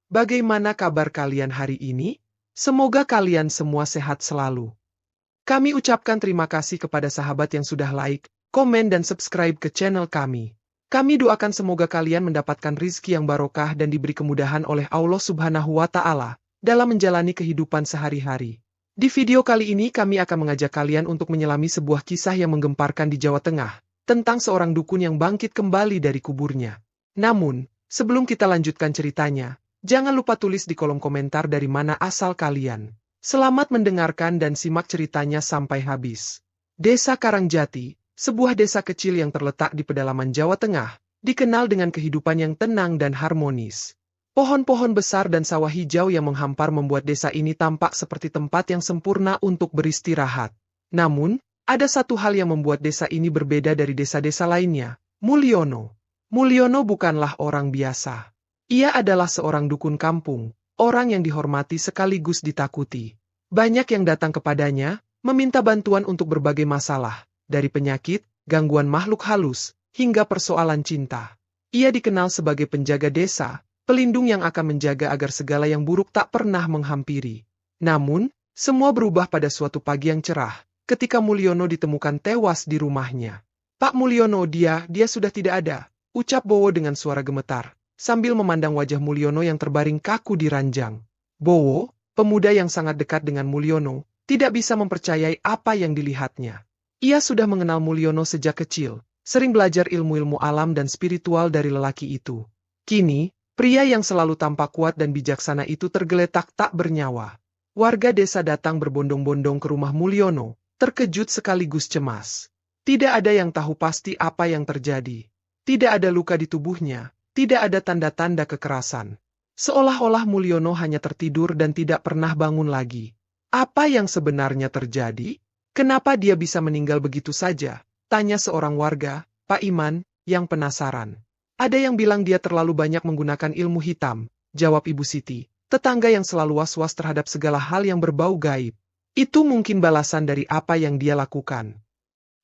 Bagaimana kabar kalian hari ini? Semoga kalian semua sehat selalu. Kami ucapkan terima kasih kepada sahabat yang sudah like, komen dan subscribe ke channel kami. Kami doakan semoga kalian mendapatkan rizki yang barokah dan diberi kemudahan oleh Allah Subhanahu wa Ta'ala dalam menjalani kehidupan sehari-hari. Di video kali ini kami akan mengajak kalian untuk menyelami sebuah kisah yang menggemparkan di Jawa Tengah, tentang seorang dukun yang bangkit kembali dari kuburnya. Namun, sebelum kita lanjutkan ceritanya, jangan lupa tulis di kolom komentar dari mana asal kalian. Selamat mendengarkan dan simak ceritanya sampai habis. Desa Karangjati, sebuah desa kecil yang terletak di pedalaman Jawa Tengah, dikenal dengan kehidupan yang tenang dan harmonis. Pohon-pohon besar dan sawah hijau yang menghampar membuat desa ini tampak seperti tempat yang sempurna untuk beristirahat. Namun, ada satu hal yang membuat desa ini berbeda dari desa-desa lainnya, Mulyono. Mulyono bukanlah orang biasa. Ia adalah seorang dukun kampung, orang yang dihormati sekaligus ditakuti. Banyak yang datang kepadanya, meminta bantuan untuk berbagai masalah, dari penyakit, gangguan makhluk halus, hingga persoalan cinta. Ia dikenal sebagai penjaga desa, pelindung yang akan menjaga agar segala yang buruk tak pernah menghampiri. Namun, semua berubah pada suatu pagi yang cerah, ketika Mulyono ditemukan tewas di rumahnya. "Pak Mulyono, dia sudah tidak ada," ucap Bowo dengan suara gemetar, sambil memandang wajah Mulyono yang terbaring kaku di ranjang. Bowo, pemuda yang sangat dekat dengan Mulyono, tidak bisa mempercayai apa yang dilihatnya. Ia sudah mengenal Mulyono sejak kecil, sering belajar ilmu-ilmu alam dan spiritual dari lelaki itu. Kini, pria yang selalu tampak kuat dan bijaksana itu tergeletak tak bernyawa. Warga desa datang berbondong-bondong ke rumah Mulyono, terkejut sekaligus cemas. Tidak ada yang tahu pasti apa yang terjadi. Tidak ada luka di tubuhnya, tidak ada tanda-tanda kekerasan. Seolah-olah Mulyono hanya tertidur dan tidak pernah bangun lagi. Apa yang sebenarnya terjadi? Kenapa dia bisa meninggal begitu saja? Tanya seorang warga, Pak Iman, yang penasaran. Ada yang bilang dia terlalu banyak menggunakan ilmu hitam, jawab Ibu Siti, tetangga yang selalu was-was terhadap segala hal yang berbau gaib. Itu mungkin balasan dari apa yang dia lakukan.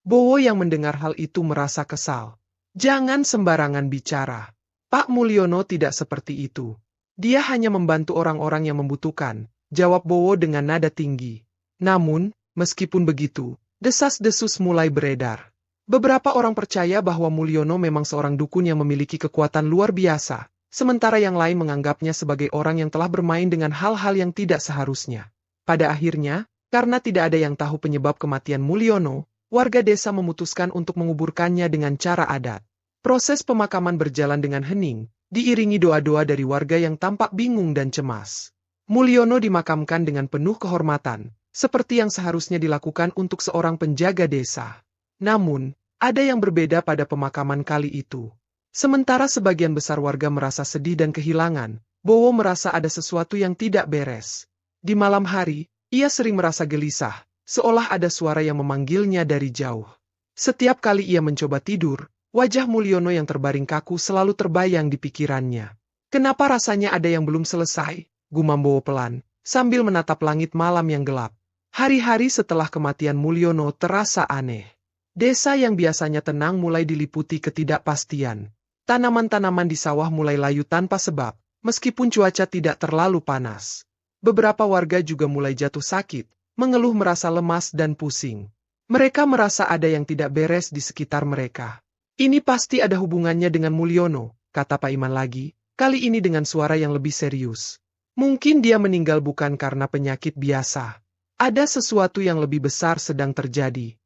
Bowo yang mendengar hal itu merasa kesal. Jangan sembarangan bicara. Pak Mulyono tidak seperti itu. Dia hanya membantu orang-orang yang membutuhkan, jawab Bowo dengan nada tinggi. Namun, meskipun begitu, desas-desus mulai beredar. Beberapa orang percaya bahwa Mulyono memang seorang dukun yang memiliki kekuatan luar biasa, sementara yang lain menganggapnya sebagai orang yang telah bermain dengan hal-hal yang tidak seharusnya. Pada akhirnya, karena tidak ada yang tahu penyebab kematian Mulyono, warga desa memutuskan untuk menguburkannya dengan cara adat. Proses pemakaman berjalan dengan hening, diiringi doa-doa dari warga yang tampak bingung dan cemas. Mulyono dimakamkan dengan penuh kehormatan, seperti yang seharusnya dilakukan untuk seorang penjaga desa. Namun, ada yang berbeda pada pemakaman kali itu. Sementara sebagian besar warga merasa sedih dan kehilangan, Bowo merasa ada sesuatu yang tidak beres. Di malam hari, ia sering merasa gelisah, seolah ada suara yang memanggilnya dari jauh. Setiap kali ia mencoba tidur, wajah Mulyono yang terbaring kaku selalu terbayang di pikirannya. Kenapa rasanya ada yang belum selesai? Gumam Bowo pelan, sambil menatap langit malam yang gelap. Hari-hari setelah kematian Mulyono terasa aneh. Desa yang biasanya tenang mulai diliputi ketidakpastian. Tanaman-tanaman di sawah mulai layu tanpa sebab, meskipun cuaca tidak terlalu panas. Beberapa warga juga mulai jatuh sakit, mengeluh merasa lemas dan pusing. Mereka merasa ada yang tidak beres di sekitar mereka. Ini pasti ada hubungannya dengan Mulyono, kata Pak Iman lagi, kali ini dengan suara yang lebih serius. Mungkin dia meninggal bukan karena penyakit biasa. Ada sesuatu yang lebih besar sedang terjadi.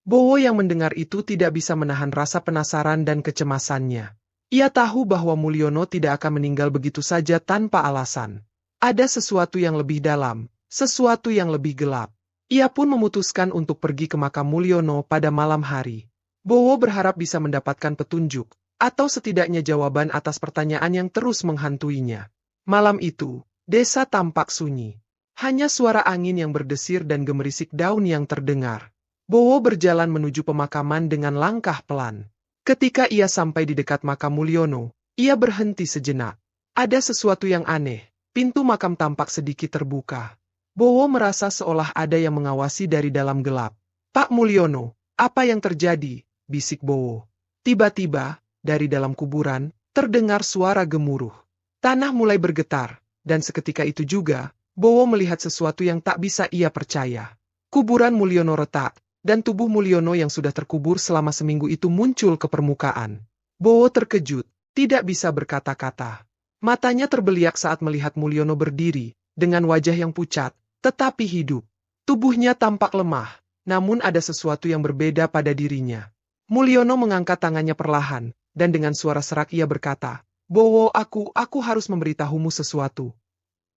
Bowo yang mendengar itu tidak bisa menahan rasa penasaran dan kecemasannya. Ia tahu bahwa Mulyono tidak akan meninggal begitu saja tanpa alasan. Ada sesuatu yang lebih dalam, sesuatu yang lebih gelap. Ia pun memutuskan untuk pergi ke makam Mulyono pada malam hari. Bowo berharap bisa mendapatkan petunjuk, atau setidaknya jawaban atas pertanyaan yang terus menghantuinya. Malam itu, desa tampak sunyi. Hanya suara angin yang berdesir dan gemerisik daun yang terdengar. Bowo berjalan menuju pemakaman dengan langkah pelan. Ketika ia sampai di dekat makam Mulyono, ia berhenti sejenak. Ada sesuatu yang aneh. Pintu makam tampak sedikit terbuka. Bowo merasa seolah ada yang mengawasi dari dalam gelap. Pak Mulyono, apa yang terjadi? Bisik Bowo. Tiba-tiba, dari dalam kuburan, terdengar suara gemuruh. Tanah mulai bergetar, dan seketika itu juga, Bowo melihat sesuatu yang tak bisa ia percaya. Kuburan Mulyono retak, dan tubuh Mulyono yang sudah terkubur selama seminggu itu muncul ke permukaan. Bowo terkejut, tidak bisa berkata-kata. Matanya terbeliak saat melihat Mulyono berdiri, dengan wajah yang pucat, tetapi hidup. Tubuhnya tampak lemah, namun ada sesuatu yang berbeda pada dirinya. Mulyono mengangkat tangannya perlahan, dan dengan suara serak ia berkata, "Bowo, aku harus memberitahumu sesuatu."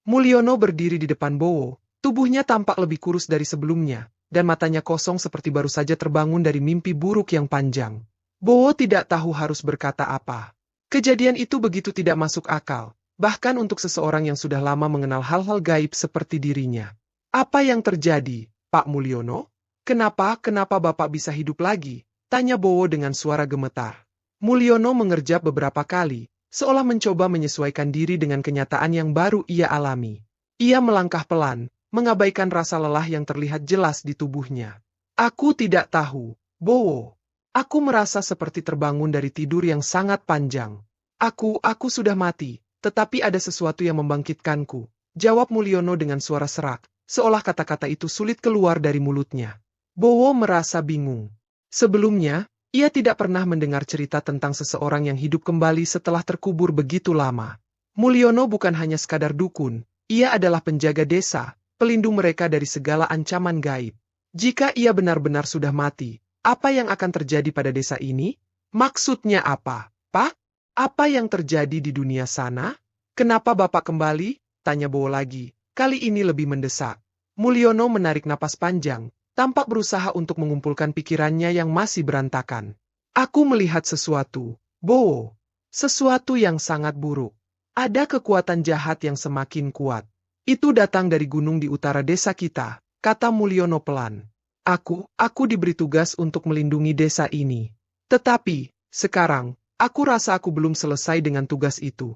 Mulyono berdiri di depan Bowo, tubuhnya tampak lebih kurus dari sebelumnya, dan matanya kosong seperti baru saja terbangun dari mimpi buruk yang panjang. Bowo tidak tahu harus berkata apa. Kejadian itu begitu tidak masuk akal, bahkan untuk seseorang yang sudah lama mengenal hal-hal gaib seperti dirinya. "Apa yang terjadi, Pak Mulyono? Kenapa Bapak bisa hidup lagi?" tanya Bowo dengan suara gemetar. Mulyono mengerjap beberapa kali, seolah mencoba menyesuaikan diri dengan kenyataan yang baru ia alami. Ia melangkah pelan, mengabaikan rasa lelah yang terlihat jelas di tubuhnya. "Aku tidak tahu, Bowo. Aku merasa seperti terbangun dari tidur yang sangat panjang. Aku sudah mati, tetapi ada sesuatu yang membangkitkanku," jawab Mulyono dengan suara serak, seolah kata-kata itu sulit keluar dari mulutnya. Bowo merasa bingung. Sebelumnya, ia tidak pernah mendengar cerita tentang seseorang yang hidup kembali setelah terkubur begitu lama. Mulyono bukan hanya sekadar dukun, ia adalah penjaga desa, pelindung mereka dari segala ancaman gaib. Jika ia benar-benar sudah mati, apa yang akan terjadi pada desa ini? Maksudnya apa, Pak? Apa yang terjadi di dunia sana? Kenapa Bapak kembali? Tanya Bowo lagi, kali ini lebih mendesak. Mulyono menarik napas panjang, tampak berusaha untuk mengumpulkan pikirannya yang masih berantakan. "Aku melihat sesuatu, Bowo. Sesuatu yang sangat buruk. Ada kekuatan jahat yang semakin kuat. Itu datang dari gunung di utara desa kita," kata Mulyono pelan. Aku diberi tugas untuk melindungi desa ini. Tetapi, sekarang, aku rasa aku belum selesai dengan tugas itu."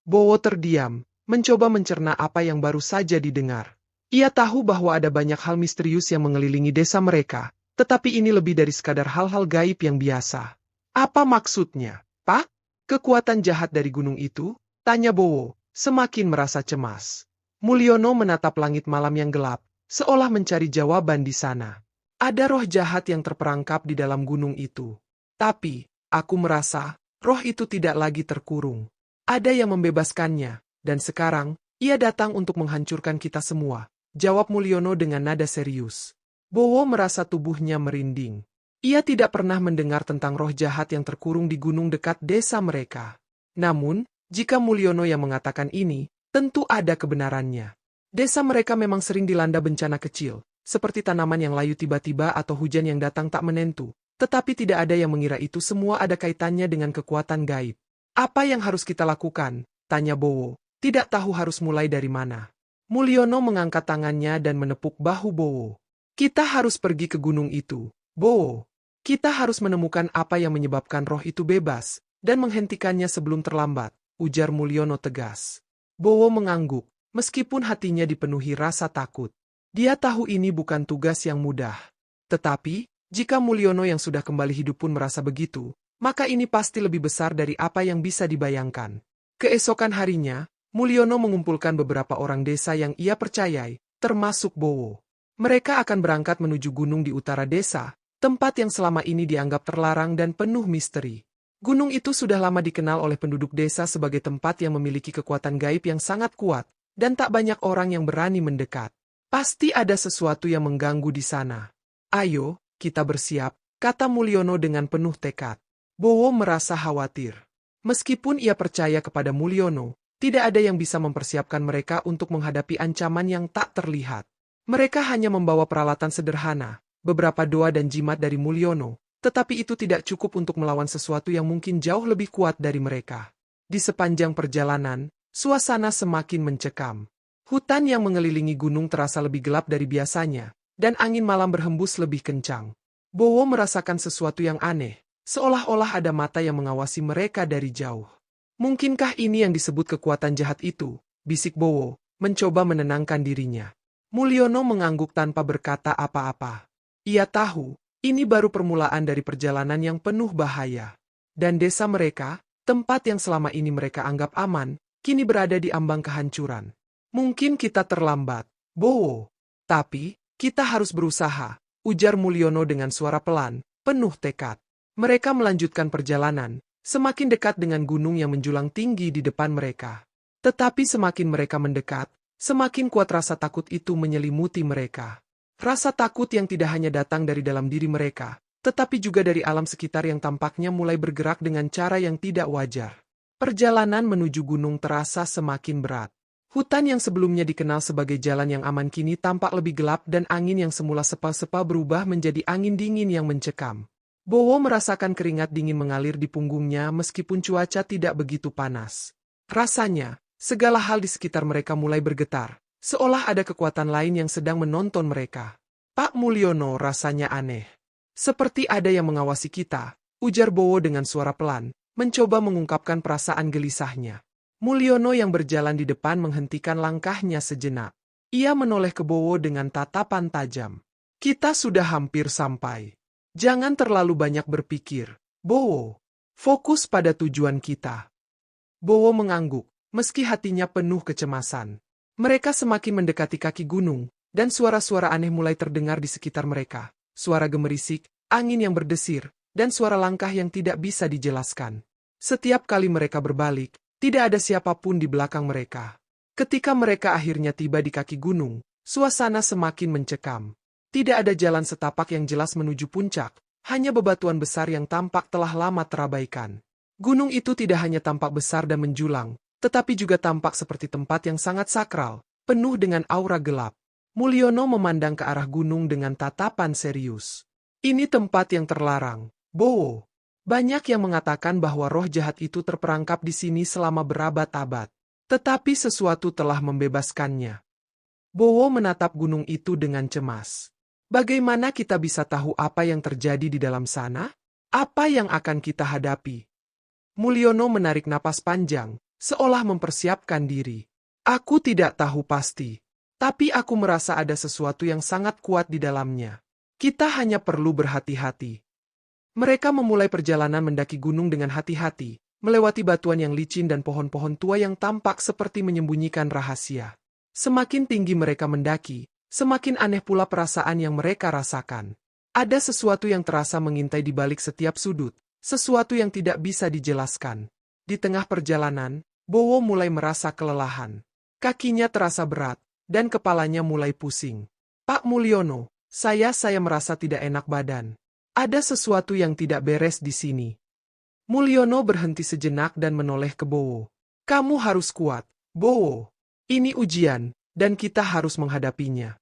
Bowo terdiam, mencoba mencerna apa yang baru saja didengar. Ia tahu bahwa ada banyak hal misterius yang mengelilingi desa mereka, tetapi ini lebih dari sekadar hal-hal gaib yang biasa. "Apa maksudnya, Pak? Kekuatan jahat dari gunung itu?" tanya Bowo, semakin merasa cemas. Mulyono menatap langit malam yang gelap, seolah mencari jawaban di sana. "Ada roh jahat yang terperangkap di dalam gunung itu. Tapi, aku merasa, roh itu tidak lagi terkurung. Ada yang membebaskannya, dan sekarang, ia datang untuk menghancurkan kita semua," jawab Mulyono dengan nada serius. Bowo merasa tubuhnya merinding. Ia tidak pernah mendengar tentang roh jahat yang terkurung di gunung dekat desa mereka. Namun, jika Mulyono yang mengatakan ini, tentu ada kebenarannya. Desa mereka memang sering dilanda bencana kecil, seperti tanaman yang layu tiba-tiba atau hujan yang datang tak menentu. Tetapi tidak ada yang mengira itu semua ada kaitannya dengan kekuatan gaib. "Apa yang harus kita lakukan?" tanya Bowo, tidak tahu harus mulai dari mana. Mulyono mengangkat tangannya dan menepuk bahu Bowo. "Kita harus pergi ke gunung itu, Bowo. Kita harus menemukan apa yang menyebabkan roh itu bebas, dan menghentikannya sebelum terlambat," ujar Mulyono tegas. Bowo mengangguk, meskipun hatinya dipenuhi rasa takut. Dia tahu ini bukan tugas yang mudah. Tetapi, jika Mulyono yang sudah kembali hidup pun merasa begitu, maka ini pasti lebih besar dari apa yang bisa dibayangkan. Keesokan harinya, Mulyono mengumpulkan beberapa orang desa yang ia percayai, termasuk Bowo. Mereka akan berangkat menuju gunung di utara desa, tempat yang selama ini dianggap terlarang dan penuh misteri. Gunung itu sudah lama dikenal oleh penduduk desa sebagai tempat yang memiliki kekuatan gaib yang sangat kuat, dan tak banyak orang yang berani mendekat. "Pasti ada sesuatu yang mengganggu di sana. Ayo, kita bersiap," kata Mulyono dengan penuh tekad. Bowo merasa khawatir. Meskipun ia percaya kepada Mulyono, tidak ada yang bisa mempersiapkan mereka untuk menghadapi ancaman yang tak terlihat. Mereka hanya membawa peralatan sederhana, beberapa doa dan jimat dari Mulyono, tetapi itu tidak cukup untuk melawan sesuatu yang mungkin jauh lebih kuat dari mereka. Di sepanjang perjalanan, suasana semakin mencekam. Hutan yang mengelilingi gunung terasa lebih gelap dari biasanya, dan angin malam berhembus lebih kencang. Bowo merasakan sesuatu yang aneh, seolah-olah ada mata yang mengawasi mereka dari jauh. "Mungkinkah ini yang disebut kekuatan jahat itu?" bisik Bowo, mencoba menenangkan dirinya. Mulyono mengangguk tanpa berkata apa-apa. Ia tahu, ini baru permulaan dari perjalanan yang penuh bahaya. Dan desa mereka, tempat yang selama ini mereka anggap aman, kini berada di ambang kehancuran. Mungkin kita terlambat, Bowo. Tapi, kita harus berusaha, ujar Mulyono dengan suara pelan, penuh tekad. Mereka melanjutkan perjalanan, semakin dekat dengan gunung yang menjulang tinggi di depan mereka. Tetapi semakin mereka mendekat, semakin kuat rasa takut itu menyelimuti mereka. Rasa takut yang tidak hanya datang dari dalam diri mereka, tetapi juga dari alam sekitar yang tampaknya mulai bergerak dengan cara yang tidak wajar. Perjalanan menuju gunung terasa semakin berat. Hutan yang sebelumnya dikenal sebagai jalan yang aman kini tampak lebih gelap dan angin yang semula sepa-sepa berubah menjadi angin dingin yang mencekam. Bowo merasakan keringat dingin mengalir di punggungnya meskipun cuaca tidak begitu panas. Rasanya, segala hal di sekitar mereka mulai bergetar, seolah ada kekuatan lain yang sedang menonton mereka. Pak Mulyono rasanya aneh. Seperti ada yang mengawasi kita, ujar Bowo dengan suara pelan, mencoba mengungkapkan perasaan gelisahnya. Mulyono yang berjalan di depan menghentikan langkahnya sejenak. Ia menoleh ke Bowo dengan tatapan tajam. Kita sudah hampir sampai. Jangan terlalu banyak berpikir, Bowo. Fokus pada tujuan kita. Bowo mengangguk, meski hatinya penuh kecemasan. Mereka semakin mendekati kaki gunung, dan suara-suara aneh mulai terdengar di sekitar mereka. Suara gemerisik, angin yang berdesir, dan suara langkah yang tidak bisa dijelaskan. Setiap kali mereka berbalik, tidak ada siapapun di belakang mereka. Ketika mereka akhirnya tiba di kaki gunung, suasana semakin mencekam. Tidak ada jalan setapak yang jelas menuju puncak, hanya bebatuan besar yang tampak telah lama terabaikan. Gunung itu tidak hanya tampak besar dan menjulang, tetapi juga tampak seperti tempat yang sangat sakral, penuh dengan aura gelap. Mulyono memandang ke arah gunung dengan tatapan serius. Ini tempat yang terlarang, Bowo. Banyak yang mengatakan bahwa roh jahat itu terperangkap di sini selama berabad-abad. Tetapi sesuatu telah membebaskannya. Bowo menatap gunung itu dengan cemas. Bagaimana kita bisa tahu apa yang terjadi di dalam sana? Apa yang akan kita hadapi? Mulyono menarik napas panjang, seolah mempersiapkan diri. Aku tidak tahu pasti. Tapi aku merasa ada sesuatu yang sangat kuat di dalamnya. Kita hanya perlu berhati-hati. Mereka memulai perjalanan mendaki gunung dengan hati-hati, melewati batuan yang licin dan pohon-pohon tua yang tampak seperti menyembunyikan rahasia. Semakin tinggi mereka mendaki, semakin aneh pula perasaan yang mereka rasakan. Ada sesuatu yang terasa mengintai di balik setiap sudut, sesuatu yang tidak bisa dijelaskan. Di tengah perjalanan, Bowo mulai merasa kelelahan. Kakinya terasa berat, dan kepalanya mulai pusing. Pak Mulyono, saya merasa tidak enak badan. Ada sesuatu yang tidak beres di sini. Mulyono berhenti sejenak dan menoleh ke Bowo. Kamu harus kuat, Bowo. Ini ujian, dan kita harus menghadapinya.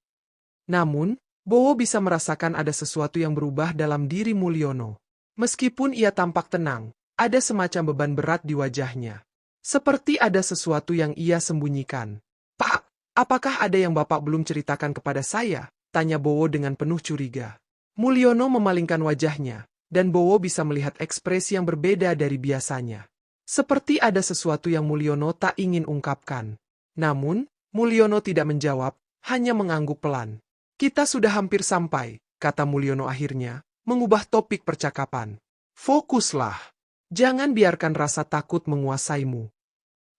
Namun, Bowo bisa merasakan ada sesuatu yang berubah dalam diri Mulyono. Meskipun ia tampak tenang, ada semacam beban berat di wajahnya. Seperti ada sesuatu yang ia sembunyikan. Pak, apakah ada yang Bapak belum ceritakan kepada saya? Tanya Bowo dengan penuh curiga. Mulyono memalingkan wajahnya, dan Bowo bisa melihat ekspresi yang berbeda dari biasanya. Seperti ada sesuatu yang Mulyono tak ingin ungkapkan. Namun, Mulyono tidak menjawab, hanya mengangguk pelan. Kita sudah hampir sampai, kata Mulyono akhirnya, mengubah topik percakapan. Fokuslah. Jangan biarkan rasa takut menguasaimu.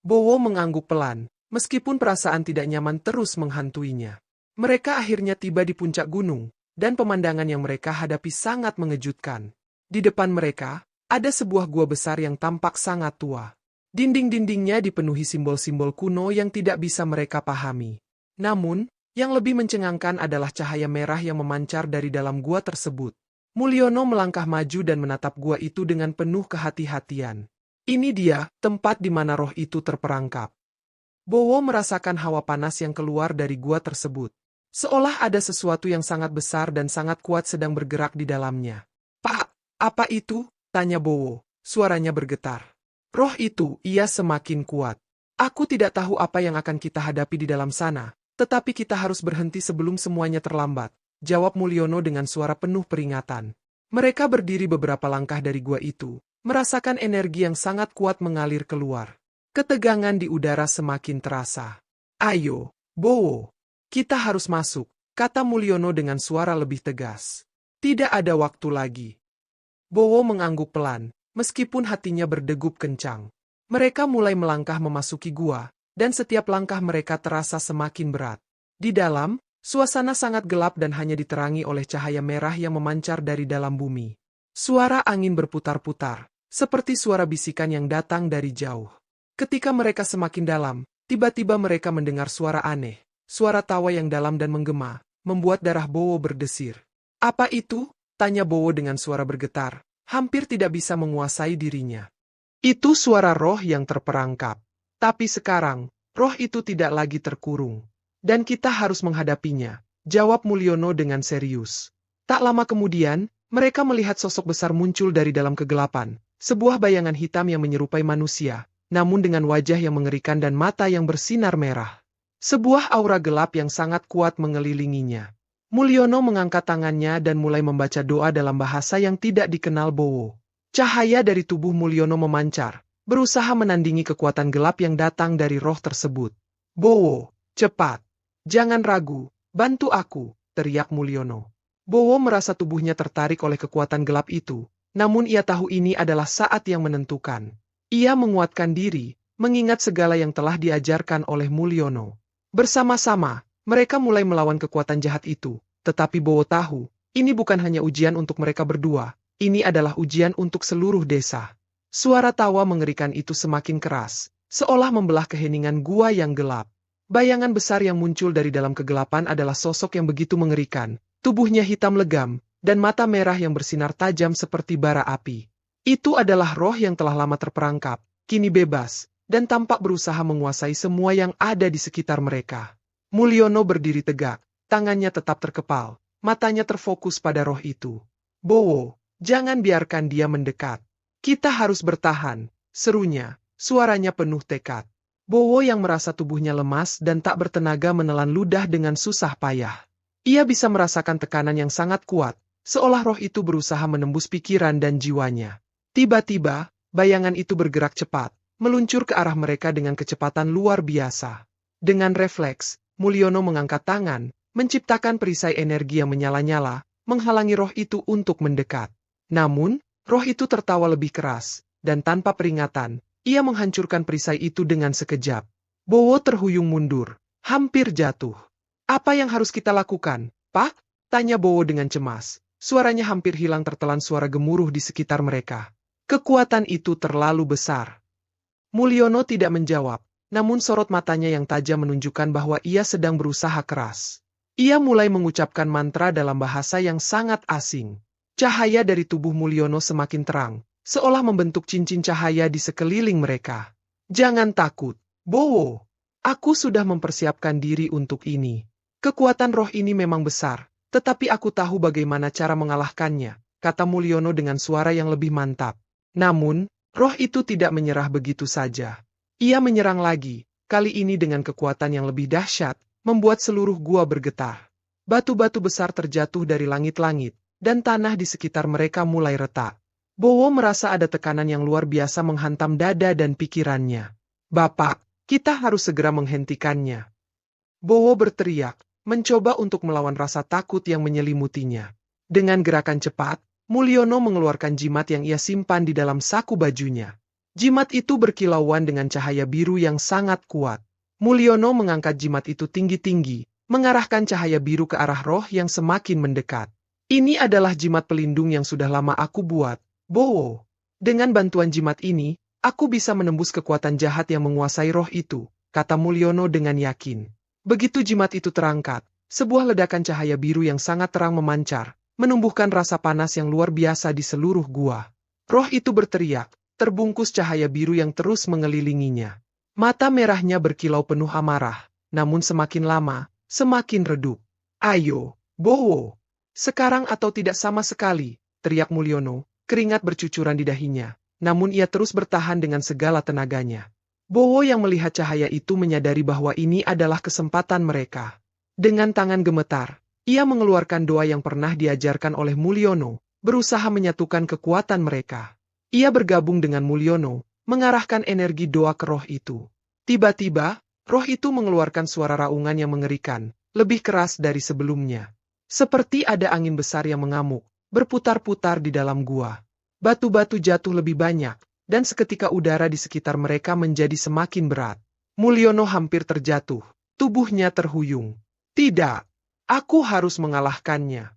Bowo mengangguk pelan, meskipun perasaan tidak nyaman terus menghantuinya. Mereka akhirnya tiba di puncak gunung, dan pemandangan yang mereka hadapi sangat mengejutkan. Di depan mereka, ada sebuah gua besar yang tampak sangat tua. Dinding-dindingnya dipenuhi simbol-simbol kuno yang tidak bisa mereka pahami. Namun, yang lebih mencengangkan adalah cahaya merah yang memancar dari dalam gua tersebut. Mulyono melangkah maju dan menatap gua itu dengan penuh kehati-hatian. Ini dia, tempat di mana roh itu terperangkap. Bowo merasakan hawa panas yang keluar dari gua tersebut. Seolah ada sesuatu yang sangat besar dan sangat kuat sedang bergerak di dalamnya. Pak, apa itu? Tanya Bowo, suaranya bergetar. Roh itu, ia semakin kuat. Aku tidak tahu apa yang akan kita hadapi di dalam sana, tetapi kita harus berhenti sebelum semuanya terlambat, jawab Mulyono dengan suara penuh peringatan. Mereka berdiri beberapa langkah dari gua itu, merasakan energi yang sangat kuat mengalir keluar. Ketegangan di udara semakin terasa. Ayo, Bowo. Kita harus masuk, kata Mulyono dengan suara lebih tegas. Tidak ada waktu lagi. Bowo mengangguk pelan, meskipun hatinya berdegup kencang. Mereka mulai melangkah memasuki gua, dan setiap langkah mereka terasa semakin berat. Di dalam, suasana sangat gelap dan hanya diterangi oleh cahaya merah yang memancar dari dalam bumi. Suara angin berputar-putar, seperti suara bisikan yang datang dari jauh. Ketika mereka semakin dalam, tiba-tiba mereka mendengar suara aneh, suara tawa yang dalam dan menggema, membuat darah Bowo berdesir. "Apa itu?" tanya Bowo dengan suara bergetar, hampir tidak bisa menguasai dirinya. "Itu suara roh yang terperangkap. Tapi sekarang, roh itu tidak lagi terkurung. Dan kita harus menghadapinya," jawab Mulyono dengan serius. Tak lama kemudian, mereka melihat sosok besar muncul dari dalam kegelapan, sebuah bayangan hitam yang menyerupai manusia, namun dengan wajah yang mengerikan dan mata yang bersinar merah. Sebuah aura gelap yang sangat kuat mengelilinginya. Mulyono mengangkat tangannya dan mulai membaca doa dalam bahasa yang tidak dikenal Bowo. Cahaya dari tubuh Mulyono memancar, berusaha menandingi kekuatan gelap yang datang dari roh tersebut. "Bowo, cepat! Jangan ragu, bantu aku!" teriak Mulyono. Bowo merasa tubuhnya tertarik oleh kekuatan gelap itu, namun ia tahu ini adalah saat yang menentukan. Ia menguatkan diri, mengingat segala yang telah diajarkan oleh Mulyono. Bersama-sama, mereka mulai melawan kekuatan jahat itu, tetapi Bowo tahu, ini bukan hanya ujian untuk mereka berdua, ini adalah ujian untuk seluruh desa. Suara tawa mengerikan itu semakin keras, seolah membelah keheningan gua yang gelap. Bayangan besar yang muncul dari dalam kegelapan adalah sosok yang begitu mengerikan, tubuhnya hitam legam, dan mata merah yang bersinar tajam seperti bara api. Itu adalah roh yang telah lama terperangkap, kini bebas, dan tampak berusaha menguasai semua yang ada di sekitar mereka. Mulyono berdiri tegak, tangannya tetap terkepal, matanya terfokus pada roh itu. "Bowo, jangan biarkan dia mendekat. Kita harus bertahan," serunya, suaranya penuh tekad. Bowo yang merasa tubuhnya lemas dan tak bertenaga menelan ludah dengan susah payah. Ia bisa merasakan tekanan yang sangat kuat, seolah roh itu berusaha menembus pikiran dan jiwanya. Tiba-tiba, bayangan itu bergerak cepat, meluncur ke arah mereka dengan kecepatan luar biasa. Dengan refleks, Mulyono mengangkat tangan, menciptakan perisai energi yang menyala-nyala, menghalangi roh itu untuk mendekat. Namun, roh itu tertawa lebih keras, dan tanpa peringatan, ia menghancurkan perisai itu dengan sekejap. Bowo terhuyung mundur, hampir jatuh. "Apa yang harus kita lakukan, Pak?" tanya Bowo dengan cemas. Suaranya hampir hilang tertelan suara gemuruh di sekitar mereka. Kekuatan itu terlalu besar. Mulyono tidak menjawab, namun sorot matanya yang tajam menunjukkan bahwa ia sedang berusaha keras. Ia mulai mengucapkan mantra dalam bahasa yang sangat asing. Cahaya dari tubuh Mulyono semakin terang, seolah membentuk cincin cahaya di sekeliling mereka. "Jangan takut, Bowo. Aku sudah mempersiapkan diri untuk ini. Kekuatan roh ini memang besar, tetapi aku tahu bagaimana cara mengalahkannya," kata Mulyono dengan suara yang lebih mantap. Namun, roh itu tidak menyerah begitu saja. Ia menyerang lagi, kali ini dengan kekuatan yang lebih dahsyat, membuat seluruh gua bergetar. Batu-batu besar terjatuh dari langit-langit, dan tanah di sekitar mereka mulai retak. Bowo merasa ada tekanan yang luar biasa menghantam dada dan pikirannya. "Bapak, kita harus segera menghentikannya." Bowo berteriak, mencoba untuk melawan rasa takut yang menyelimutinya. Dengan gerakan cepat, Mulyono mengeluarkan jimat yang ia simpan di dalam saku bajunya. Jimat itu berkilauan dengan cahaya biru yang sangat kuat. Mulyono mengangkat jimat itu tinggi-tinggi, mengarahkan cahaya biru ke arah roh yang semakin mendekat. "Ini adalah jimat pelindung yang sudah lama aku buat, Bowo. Dengan bantuan jimat ini, aku bisa menembus kekuatan jahat yang menguasai roh itu," kata Mulyono dengan yakin. Begitu jimat itu terangkat, sebuah ledakan cahaya biru yang sangat terang memancar, menumbuhkan rasa panas yang luar biasa di seluruh gua. Roh itu berteriak, terbungkus cahaya biru yang terus mengelilinginya. Mata merahnya berkilau penuh amarah, namun semakin lama, semakin redup. "Ayo, Bowo. Sekarang atau tidak sama sekali," teriak Mulyono, keringat bercucuran di dahinya. Namun ia terus bertahan dengan segala tenaganya. Bowo yang melihat cahaya itu menyadari bahwa ini adalah kesempatan mereka. Dengan tangan gemetar, ia mengeluarkan doa yang pernah diajarkan oleh Mulyono, berusaha menyatukan kekuatan mereka. Ia bergabung dengan Mulyono, mengarahkan energi doa ke roh itu. Tiba-tiba, roh itu mengeluarkan suara raungan yang mengerikan, lebih keras dari sebelumnya. Seperti ada angin besar yang mengamuk, berputar-putar di dalam gua. Batu-batu jatuh lebih banyak, dan seketika udara di sekitar mereka menjadi semakin berat. Mulyono hampir terjatuh, tubuhnya terhuyung. Tidak, aku harus mengalahkannya.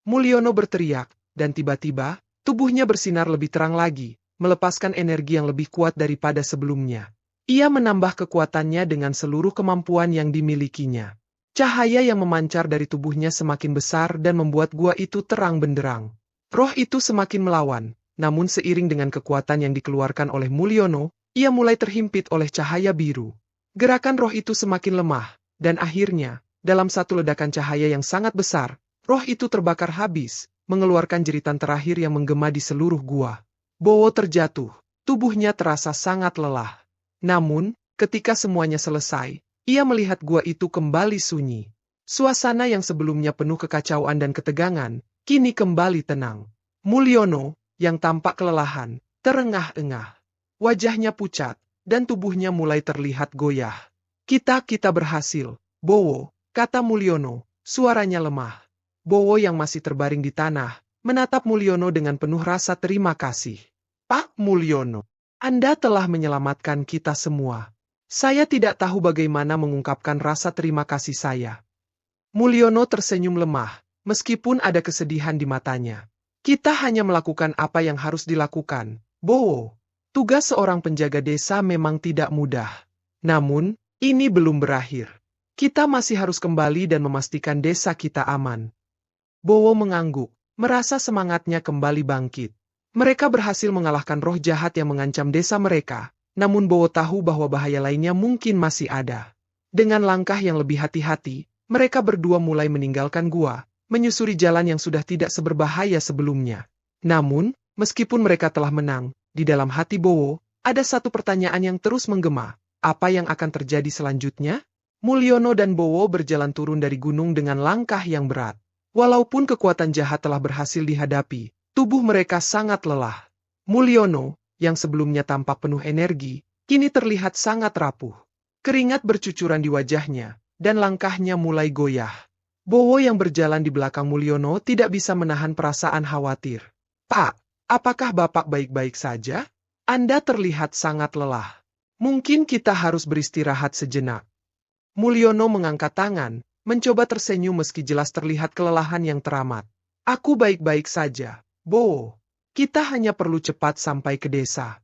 Mulyono berteriak, dan tiba-tiba, tubuhnya bersinar lebih terang lagi, melepaskan energi yang lebih kuat daripada sebelumnya. Ia menambah kekuatannya dengan seluruh kemampuan yang dimilikinya. Cahaya yang memancar dari tubuhnya semakin besar dan membuat gua itu terang benderang. Roh itu semakin melawan, namun seiring dengan kekuatan yang dikeluarkan oleh Mulyono, ia mulai terhimpit oleh cahaya biru. Gerakan roh itu semakin lemah, dan akhirnya, dalam satu ledakan cahaya yang sangat besar, roh itu terbakar habis, mengeluarkan jeritan terakhir yang menggema di seluruh gua. Bowo terjatuh, tubuhnya terasa sangat lelah. Namun, ketika semuanya selesai, ia melihat gua itu kembali sunyi. Suasana yang sebelumnya penuh kekacauan dan ketegangan, kini kembali tenang. Mulyono, yang tampak kelelahan, terengah-engah. Wajahnya pucat, dan tubuhnya mulai terlihat goyah. Kita berhasil, Bowo, kata Mulyono, suaranya lemah. Bowo yang masih terbaring di tanah, menatap Mulyono dengan penuh rasa terima kasih. Pak Mulyono, Anda telah menyelamatkan kita semua. Saya tidak tahu bagaimana mengungkapkan rasa terima kasih saya. Mulyono tersenyum lemah, meskipun ada kesedihan di matanya. Kita hanya melakukan apa yang harus dilakukan, Bowo. Tugas seorang penjaga desa memang tidak mudah. Namun, ini belum berakhir. Kita masih harus kembali dan memastikan desa kita aman. Bowo mengangguk, merasa semangatnya kembali bangkit. Mereka berhasil mengalahkan roh jahat yang mengancam desa mereka. Namun Bowo tahu bahwa bahaya lainnya mungkin masih ada. Dengan langkah yang lebih hati-hati, mereka berdua mulai meninggalkan gua, menyusuri jalan yang sudah tidak seberbahaya sebelumnya. Namun, meskipun mereka telah menang, di dalam hati Bowo, ada satu pertanyaan yang terus menggema. Apa yang akan terjadi selanjutnya? Mulyono dan Bowo berjalan turun dari gunung dengan langkah yang berat. Walaupun kekuatan jahat telah berhasil dihadapi, tubuh mereka sangat lelah. Mulyono, yang sebelumnya tampak penuh energi, kini terlihat sangat rapuh. Keringat bercucuran di wajahnya, dan langkahnya mulai goyah. Bowo yang berjalan di belakang Mulyono tidak bisa menahan perasaan khawatir. Pak, apakah Bapak baik-baik saja? Anda terlihat sangat lelah. Mungkin kita harus beristirahat sejenak. Mulyono mengangkat tangan, mencoba tersenyum meski jelas terlihat kelelahan yang teramat. Aku baik-baik saja, Bowo. Kita hanya perlu cepat sampai ke desa.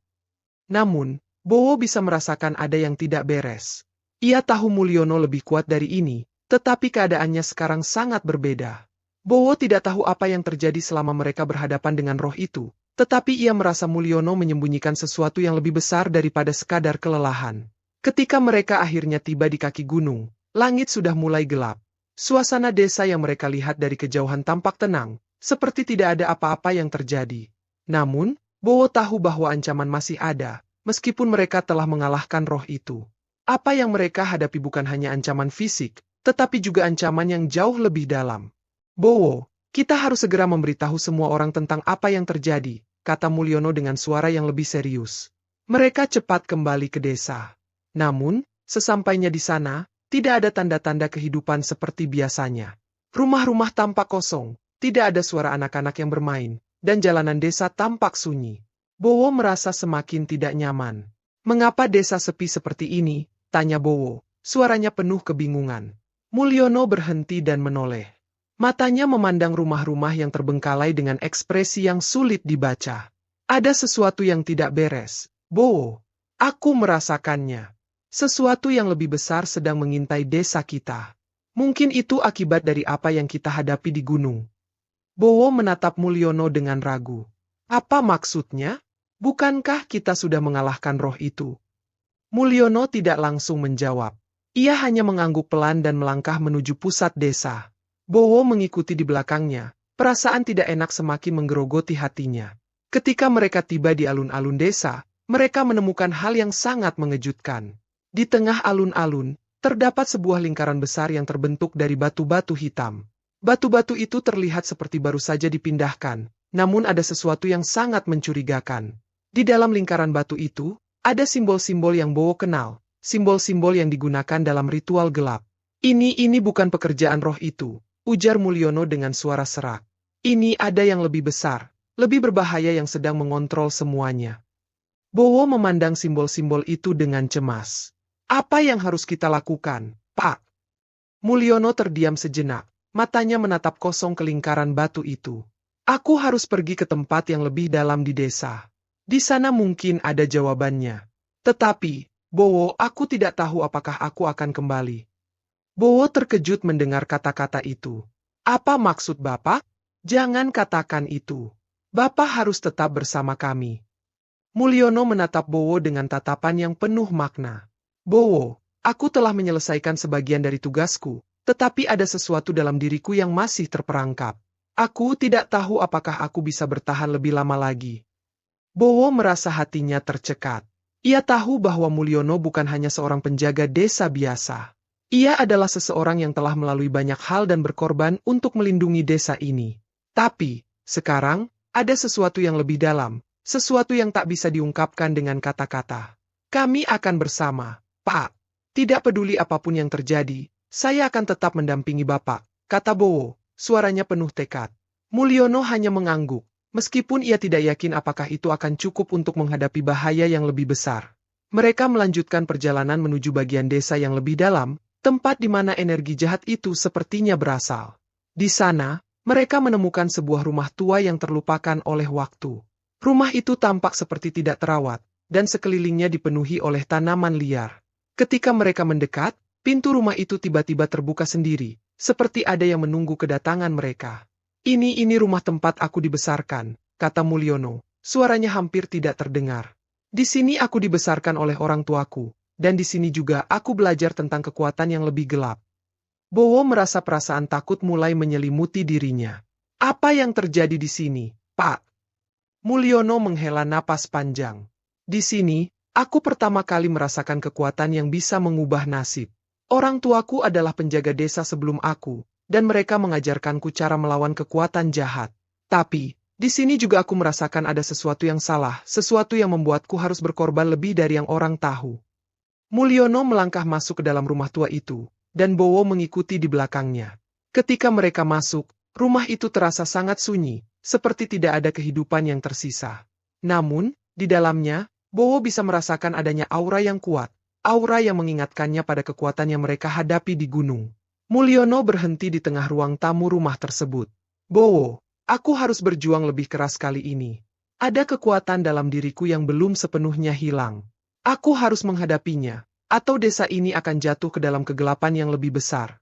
Namun, Bowo bisa merasakan ada yang tidak beres. Ia tahu Mulyono lebih kuat dari ini, tetapi keadaannya sekarang sangat berbeda. Bowo tidak tahu apa yang terjadi selama mereka berhadapan dengan roh itu, tetapi ia merasa Mulyono menyembunyikan sesuatu yang lebih besar daripada sekadar kelelahan. Ketika mereka akhirnya tiba di kaki gunung, langit sudah mulai gelap. Suasana desa yang mereka lihat dari kejauhan tampak tenang, seperti tidak ada apa-apa yang terjadi. Namun, Bowo tahu bahwa ancaman masih ada, meskipun mereka telah mengalahkan roh itu. Apa yang mereka hadapi bukan hanya ancaman fisik, tetapi juga ancaman yang jauh lebih dalam. Bowo, kita harus segera memberitahu semua orang tentang apa yang terjadi, kata Mulyono dengan suara yang lebih serius. Mereka cepat kembali ke desa. Namun, sesampainya di sana, tidak ada tanda-tanda kehidupan seperti biasanya. Rumah-rumah tampak kosong, tidak ada suara anak-anak yang bermain, dan jalanan desa tampak sunyi. Bowo merasa semakin tidak nyaman. Mengapa desa sepi seperti ini? Tanya Bowo, suaranya penuh kebingungan. Mulyono berhenti dan menoleh. Matanya memandang rumah-rumah yang terbengkalai dengan ekspresi yang sulit dibaca. Ada sesuatu yang tidak beres, Bowo. Aku merasakannya. Sesuatu yang lebih besar sedang mengintai desa kita. Mungkin itu akibat dari apa yang kita hadapi di gunung. Bowo menatap Mulyono dengan ragu. Apa maksudnya? Bukankah kita sudah mengalahkan roh itu? Mulyono tidak langsung menjawab. Ia hanya mengangguk pelan dan melangkah menuju pusat desa. Bowo mengikuti di belakangnya. Perasaan tidak enak semakin menggerogoti hatinya. Ketika mereka tiba di alun-alun desa, mereka menemukan hal yang sangat mengejutkan. Di tengah alun-alun, terdapat sebuah lingkaran besar yang terbentuk dari batu-batu hitam. Batu-batu itu terlihat seperti baru saja dipindahkan, namun ada sesuatu yang sangat mencurigakan. Di dalam lingkaran batu itu, ada simbol-simbol yang Bowo kenal, simbol-simbol yang digunakan dalam ritual gelap. Ini bukan pekerjaan roh itu, ujar Mulyono dengan suara serak. Ini ada yang lebih besar, lebih berbahaya yang sedang mengontrol semuanya. Bowo memandang simbol-simbol itu dengan cemas. Apa yang harus kita lakukan, Pak? Mulyono terdiam sejenak, matanya menatap kosong ke lingkaran batu itu. Aku harus pergi ke tempat yang lebih dalam di desa. Di sana mungkin ada jawabannya. Tetapi, Bowo, aku tidak tahu apakah aku akan kembali. Bowo terkejut mendengar kata-kata itu. Apa maksud Bapak? Jangan katakan itu. Bapak harus tetap bersama kami. Mulyono menatap Bowo dengan tatapan yang penuh makna. Bowo, aku telah menyelesaikan sebagian dari tugasku, tetapi ada sesuatu dalam diriku yang masih terperangkap. Aku tidak tahu apakah aku bisa bertahan lebih lama lagi. Bowo merasa hatinya tercekat. Ia tahu bahwa Mulyono bukan hanya seorang penjaga desa biasa. Ia adalah seseorang yang telah melalui banyak hal dan berkorban untuk melindungi desa ini. Tapi, sekarang, ada sesuatu yang lebih dalam, sesuatu yang tak bisa diungkapkan dengan kata-kata. Kami akan bersama, Pak. Tidak peduli apapun yang terjadi, saya akan tetap mendampingi Bapak, kata Bowo, suaranya penuh tekad. Mulyono hanya mengangguk, meskipun ia tidak yakin apakah itu akan cukup untuk menghadapi bahaya yang lebih besar. Mereka melanjutkan perjalanan menuju bagian desa yang lebih dalam, tempat di mana energi jahat itu sepertinya berasal. Di sana, mereka menemukan sebuah rumah tua yang terlupakan oleh waktu. Rumah itu tampak seperti tidak terawat, dan sekelilingnya dipenuhi oleh tanaman liar. Ketika mereka mendekat, pintu rumah itu tiba-tiba terbuka sendiri, seperti ada yang menunggu kedatangan mereka. Ini rumah tempat aku dibesarkan, kata Mulyono, suaranya hampir tidak terdengar. Di sini aku dibesarkan oleh orang tuaku, dan di sini juga aku belajar tentang kekuatan yang lebih gelap. Bowo merasa perasaan takut mulai menyelimuti dirinya. Apa yang terjadi di sini, Pak? Mulyono menghela napas panjang. Di sini, aku pertama kali merasakan kekuatan yang bisa mengubah nasib. Orang tuaku adalah penjaga desa sebelum aku, dan mereka mengajarkanku cara melawan kekuatan jahat. Tapi, di sini juga aku merasakan ada sesuatu yang salah, sesuatu yang membuatku harus berkorban lebih dari yang orang tahu. Mulyono melangkah masuk ke dalam rumah tua itu, dan Bowo mengikuti di belakangnya. Ketika mereka masuk, rumah itu terasa sangat sunyi, seperti tidak ada kehidupan yang tersisa. Namun, di dalamnya, Bowo bisa merasakan adanya aura yang kuat, aura yang mengingatkannya pada kekuatan yang mereka hadapi di gunung. Mulyono berhenti di tengah ruang tamu rumah tersebut. Bowo, aku harus berjuang lebih keras kali ini. Ada kekuatan dalam diriku yang belum sepenuhnya hilang. Aku harus menghadapinya, atau desa ini akan jatuh ke dalam kegelapan yang lebih besar.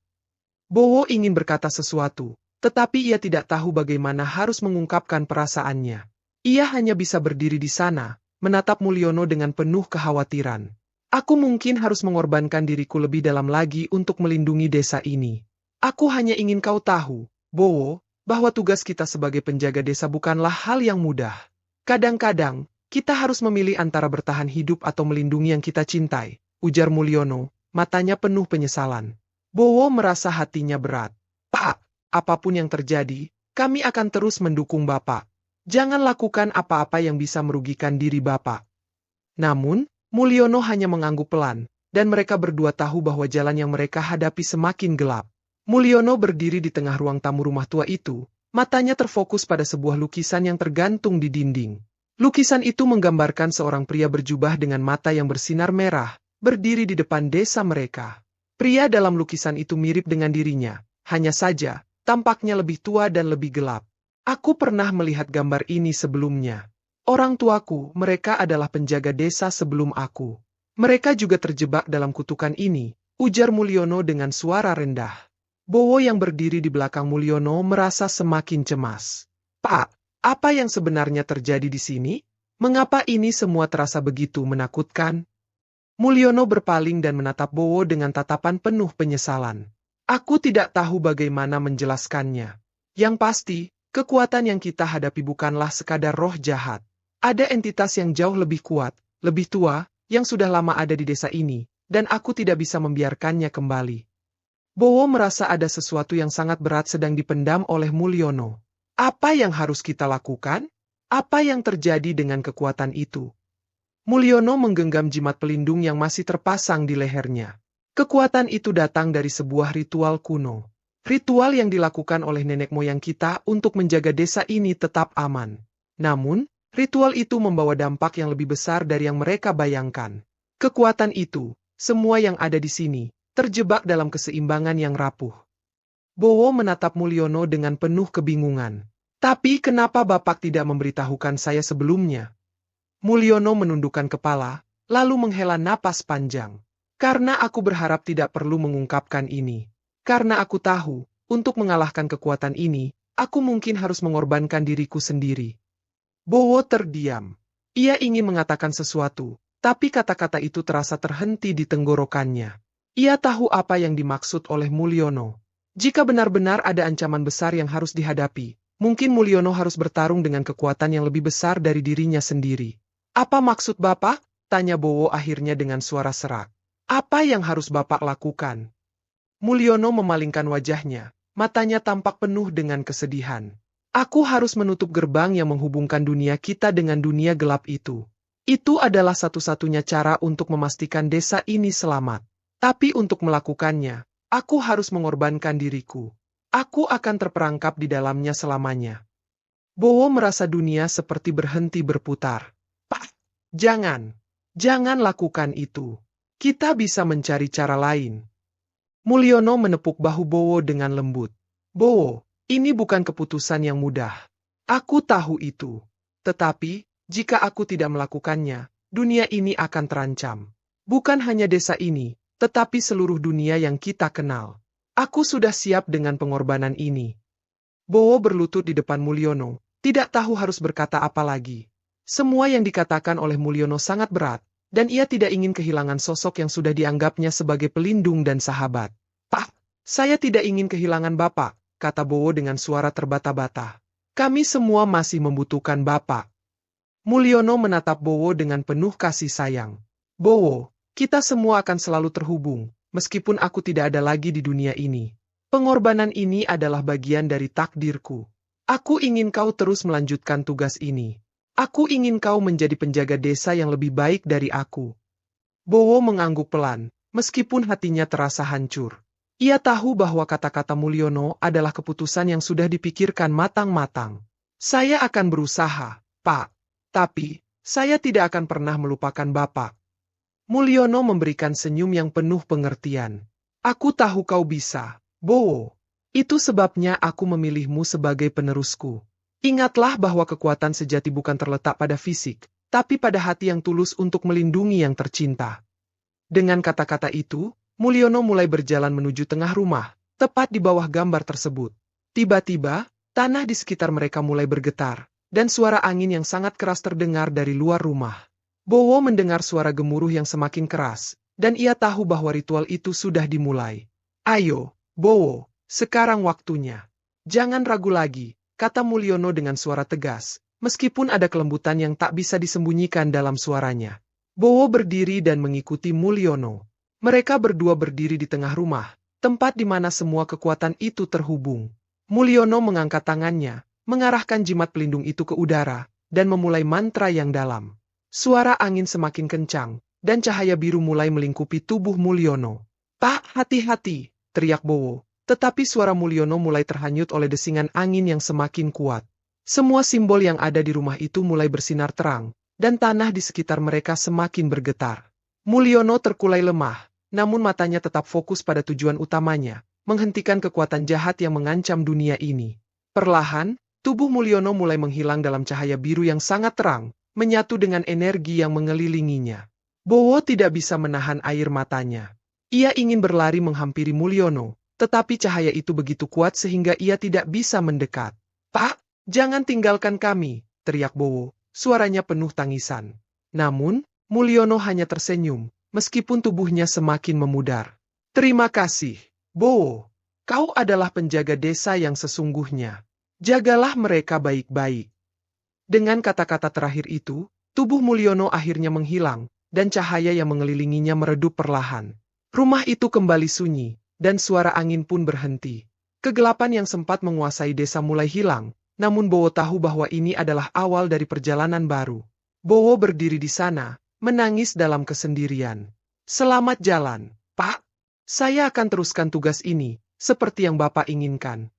Bowo ingin berkata sesuatu, tetapi ia tidak tahu bagaimana harus mengungkapkan perasaannya. Ia hanya bisa berdiri di sana, menatap Mulyono dengan penuh kekhawatiran. Aku mungkin harus mengorbankan diriku lebih dalam lagi untuk melindungi desa ini. Aku hanya ingin kau tahu, Bowo, bahwa tugas kita sebagai penjaga desa bukanlah hal yang mudah. Kadang-kadang, kita harus memilih antara bertahan hidup atau melindungi yang kita cintai, ujar Mulyono, matanya penuh penyesalan. Bowo merasa hatinya berat. Pak, apapun yang terjadi, kami akan terus mendukung Bapak. Jangan lakukan apa-apa yang bisa merugikan diri Bapak. Namun, Mulyono hanya mengangguk pelan, dan mereka berdua tahu bahwa jalan yang mereka hadapi semakin gelap. Mulyono berdiri di tengah ruang tamu rumah tua itu, matanya terfokus pada sebuah lukisan yang tergantung di dinding. Lukisan itu menggambarkan seorang pria berjubah dengan mata yang bersinar merah, berdiri di depan desa mereka. Pria dalam lukisan itu mirip dengan dirinya, hanya saja, tampaknya lebih tua dan lebih gelap. Aku pernah melihat gambar ini sebelumnya. Orang tuaku, mereka adalah penjaga desa sebelum aku. Mereka juga terjebak dalam kutukan ini, ujar Mulyono dengan suara rendah. Bowo yang berdiri di belakang Mulyono merasa semakin cemas. Pak, apa yang sebenarnya terjadi di sini? Mengapa ini semua terasa begitu menakutkan? Mulyono berpaling dan menatap Bowo dengan tatapan penuh penyesalan. Aku tidak tahu bagaimana menjelaskannya. Yang pasti, kekuatan yang kita hadapi bukanlah sekadar roh jahat. Ada entitas yang jauh lebih kuat, lebih tua, yang sudah lama ada di desa ini, dan aku tidak bisa membiarkannya kembali. Bowo merasa ada sesuatu yang sangat berat sedang dipendam oleh Mulyono. Apa yang harus kita lakukan? Apa yang terjadi dengan kekuatan itu? Mulyono menggenggam jimat pelindung yang masih terpasang di lehernya. Kekuatan itu datang dari sebuah ritual kuno. Ritual yang dilakukan oleh nenek moyang kita untuk menjaga desa ini tetap aman. Namun, Ritual itu membawa dampak yang lebih besar dari yang mereka bayangkan. Kekuatan itu, semua yang ada di sini, terjebak dalam keseimbangan yang rapuh. Bowo menatap Mulyono dengan penuh kebingungan. Tapi kenapa Bapak tidak memberitahukan saya sebelumnya? Mulyono menundukkan kepala, lalu menghela napas panjang. Karena aku berharap tidak perlu mengungkapkan ini. Karena aku tahu, untuk mengalahkan kekuatan ini, aku mungkin harus mengorbankan diriku sendiri. Bowo terdiam. Ia ingin mengatakan sesuatu, tapi kata-kata itu terasa terhenti di tenggorokannya. Ia tahu apa yang dimaksud oleh Mulyono. Jika benar-benar ada ancaman besar yang harus dihadapi, mungkin Mulyono harus bertarung dengan kekuatan yang lebih besar dari dirinya sendiri. Apa maksud Bapak? Tanya Bowo akhirnya dengan suara serak. Apa yang harus Bapak lakukan? Mulyono memalingkan wajahnya, matanya tampak penuh dengan kesedihan. Aku harus menutup gerbang yang menghubungkan dunia kita dengan dunia gelap itu. Itu adalah satu-satunya cara untuk memastikan desa ini selamat. Tapi untuk melakukannya, aku harus mengorbankan diriku. Aku akan terperangkap di dalamnya selamanya. Bowo merasa dunia seperti berhenti berputar. Pak, jangan lakukan itu. Kita bisa mencari cara lain. Mulyono menepuk bahu Bowo dengan lembut. Bowo, ini bukan keputusan yang mudah. Aku tahu itu. Tetapi, jika aku tidak melakukannya, dunia ini akan terancam. Bukan hanya desa ini, tetapi seluruh dunia yang kita kenal. Aku sudah siap dengan pengorbanan ini. Bowo berlutut di depan Mulyono, tidak tahu harus berkata apa lagi. Semua yang dikatakan oleh Mulyono sangat berat, dan ia tidak ingin kehilangan sosok yang sudah dianggapnya sebagai pelindung dan sahabat. Pak, saya tidak ingin kehilangan Bapak, kata Bowo dengan suara terbata-bata. Kami semua masih membutuhkan Bapak. Mulyono menatap Bowo dengan penuh kasih sayang. Bowo, kita semua akan selalu terhubung, meskipun aku tidak ada lagi di dunia ini. Pengorbanan ini adalah bagian dari takdirku. Aku ingin kau terus melanjutkan tugas ini. Aku ingin kau menjadi penjaga desa yang lebih baik dari aku. Bowo mengangguk pelan, meskipun hatinya terasa hancur. Ia tahu bahwa kata-kata Mulyono adalah keputusan yang sudah dipikirkan matang-matang. Saya akan berusaha, Pak. Tapi, saya tidak akan pernah melupakan Bapak. Mulyono memberikan senyum yang penuh pengertian. Aku tahu kau bisa, Bowo. Itu sebabnya aku memilihmu sebagai penerusku. Ingatlah bahwa kekuatan sejati bukan terletak pada fisik, tapi pada hati yang tulus untuk melindungi yang tercinta. Dengan kata-kata itu, Mulyono mulai berjalan menuju tengah rumah, tepat di bawah gambar tersebut. Tiba-tiba, tanah di sekitar mereka mulai bergetar, dan suara angin yang sangat keras terdengar dari luar rumah. Bowo mendengar suara gemuruh yang semakin keras, dan ia tahu bahwa ritual itu sudah dimulai. Ayo, Bowo, sekarang waktunya. Jangan ragu lagi, kata Mulyono dengan suara tegas, meskipun ada kelembutan yang tak bisa disembunyikan dalam suaranya. Bowo berdiri dan mengikuti Mulyono. Mereka berdua berdiri di tengah rumah, tempat di mana semua kekuatan itu terhubung. Mulyono mengangkat tangannya, mengarahkan jimat pelindung itu ke udara, dan memulai mantra yang dalam. Suara angin semakin kencang, dan cahaya biru mulai melingkupi tubuh Mulyono. Pak, hati-hati, teriak Bowo, tetapi suara Mulyono mulai terhanyut oleh desingan angin yang semakin kuat. Semua simbol yang ada di rumah itu mulai bersinar terang, dan tanah di sekitar mereka semakin bergetar. Mulyono terkulai lemah, namun matanya tetap fokus pada tujuan utamanya, menghentikan kekuatan jahat yang mengancam dunia ini. Perlahan, tubuh Mulyono mulai menghilang dalam cahaya biru yang sangat terang, menyatu dengan energi yang mengelilinginya. Bowo tidak bisa menahan air matanya. Ia ingin berlari menghampiri Mulyono, tetapi cahaya itu begitu kuat sehingga ia tidak bisa mendekat. Pak, jangan tinggalkan kami, teriak Bowo, suaranya penuh tangisan. Namun, Mulyono hanya tersenyum, meskipun tubuhnya semakin memudar. Terima kasih, Bowo. Kau adalah penjaga desa yang sesungguhnya. Jagalah mereka baik-baik. Dengan kata-kata terakhir itu, tubuh Mulyono akhirnya menghilang, dan cahaya yang mengelilinginya meredup perlahan. Rumah itu kembali sunyi, dan suara angin pun berhenti. Kegelapan yang sempat menguasai desa mulai hilang, namun Bowo tahu bahwa ini adalah awal dari perjalanan baru. Bowo berdiri di sana, menangis dalam kesendirian. Selamat jalan, Pak. Saya akan teruskan tugas ini, seperti yang Bapak inginkan.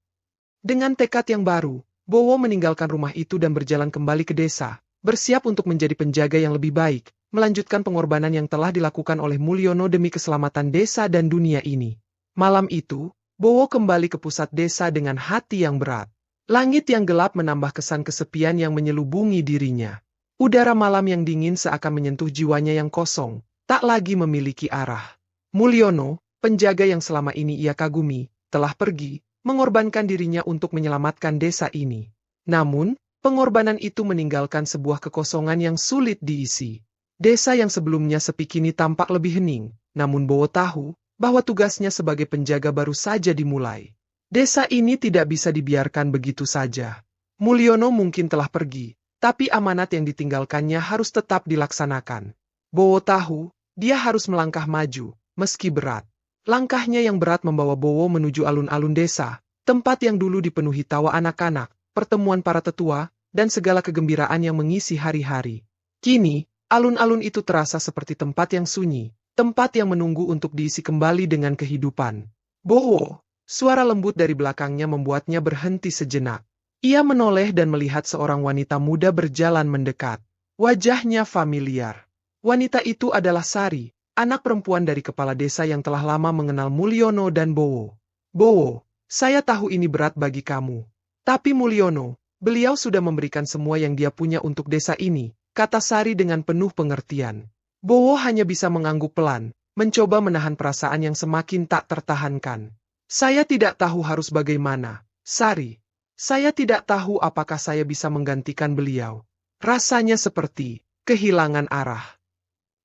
Dengan tekad yang baru, Bowo meninggalkan rumah itu dan berjalan kembali ke desa, bersiap untuk menjadi penjaga yang lebih baik, melanjutkan pengorbanan yang telah dilakukan oleh Mulyono demi keselamatan desa dan dunia ini. Malam itu, Bowo kembali ke pusat desa dengan hati yang berat. Langit yang gelap menambah kesan kesepian yang menyelubungi dirinya. Udara malam yang dingin seakan menyentuh jiwanya yang kosong, tak lagi memiliki arah. Mulyono, penjaga yang selama ini ia kagumi, telah pergi, mengorbankan dirinya untuk menyelamatkan desa ini. Namun, pengorbanan itu meninggalkan sebuah kekosongan yang sulit diisi. Desa yang sebelumnya sepi kini tampak lebih hening, namun Bowo tahu bahwa tugasnya sebagai penjaga baru saja dimulai. Desa ini tidak bisa dibiarkan begitu saja. Mulyono mungkin telah pergi, tapi amanat yang ditinggalkannya harus tetap dilaksanakan. Bowo tahu, dia harus melangkah maju, meski berat. Langkahnya yang berat membawa Bowo menuju alun-alun desa, tempat yang dulu dipenuhi tawa anak-anak, pertemuan para tetua, dan segala kegembiraan yang mengisi hari-hari. Kini, alun-alun itu terasa seperti tempat yang sunyi, tempat yang menunggu untuk diisi kembali dengan kehidupan. Bowo, suara lembut dari belakangnya membuatnya berhenti sejenak. Ia menoleh dan melihat seorang wanita muda berjalan mendekat. Wajahnya familiar. Wanita itu adalah Sari, anak perempuan dari kepala desa yang telah lama mengenal Mulyono dan Bowo. Bowo, saya tahu ini berat bagi kamu. Tapi Mulyono, beliau sudah memberikan semua yang dia punya untuk desa ini, kata Sari dengan penuh pengertian. Bowo hanya bisa mengangguk pelan, mencoba menahan perasaan yang semakin tak tertahankan. Saya tidak tahu harus bagaimana, Sari. Saya tidak tahu apakah saya bisa menggantikan beliau. Rasanya seperti kehilangan arah.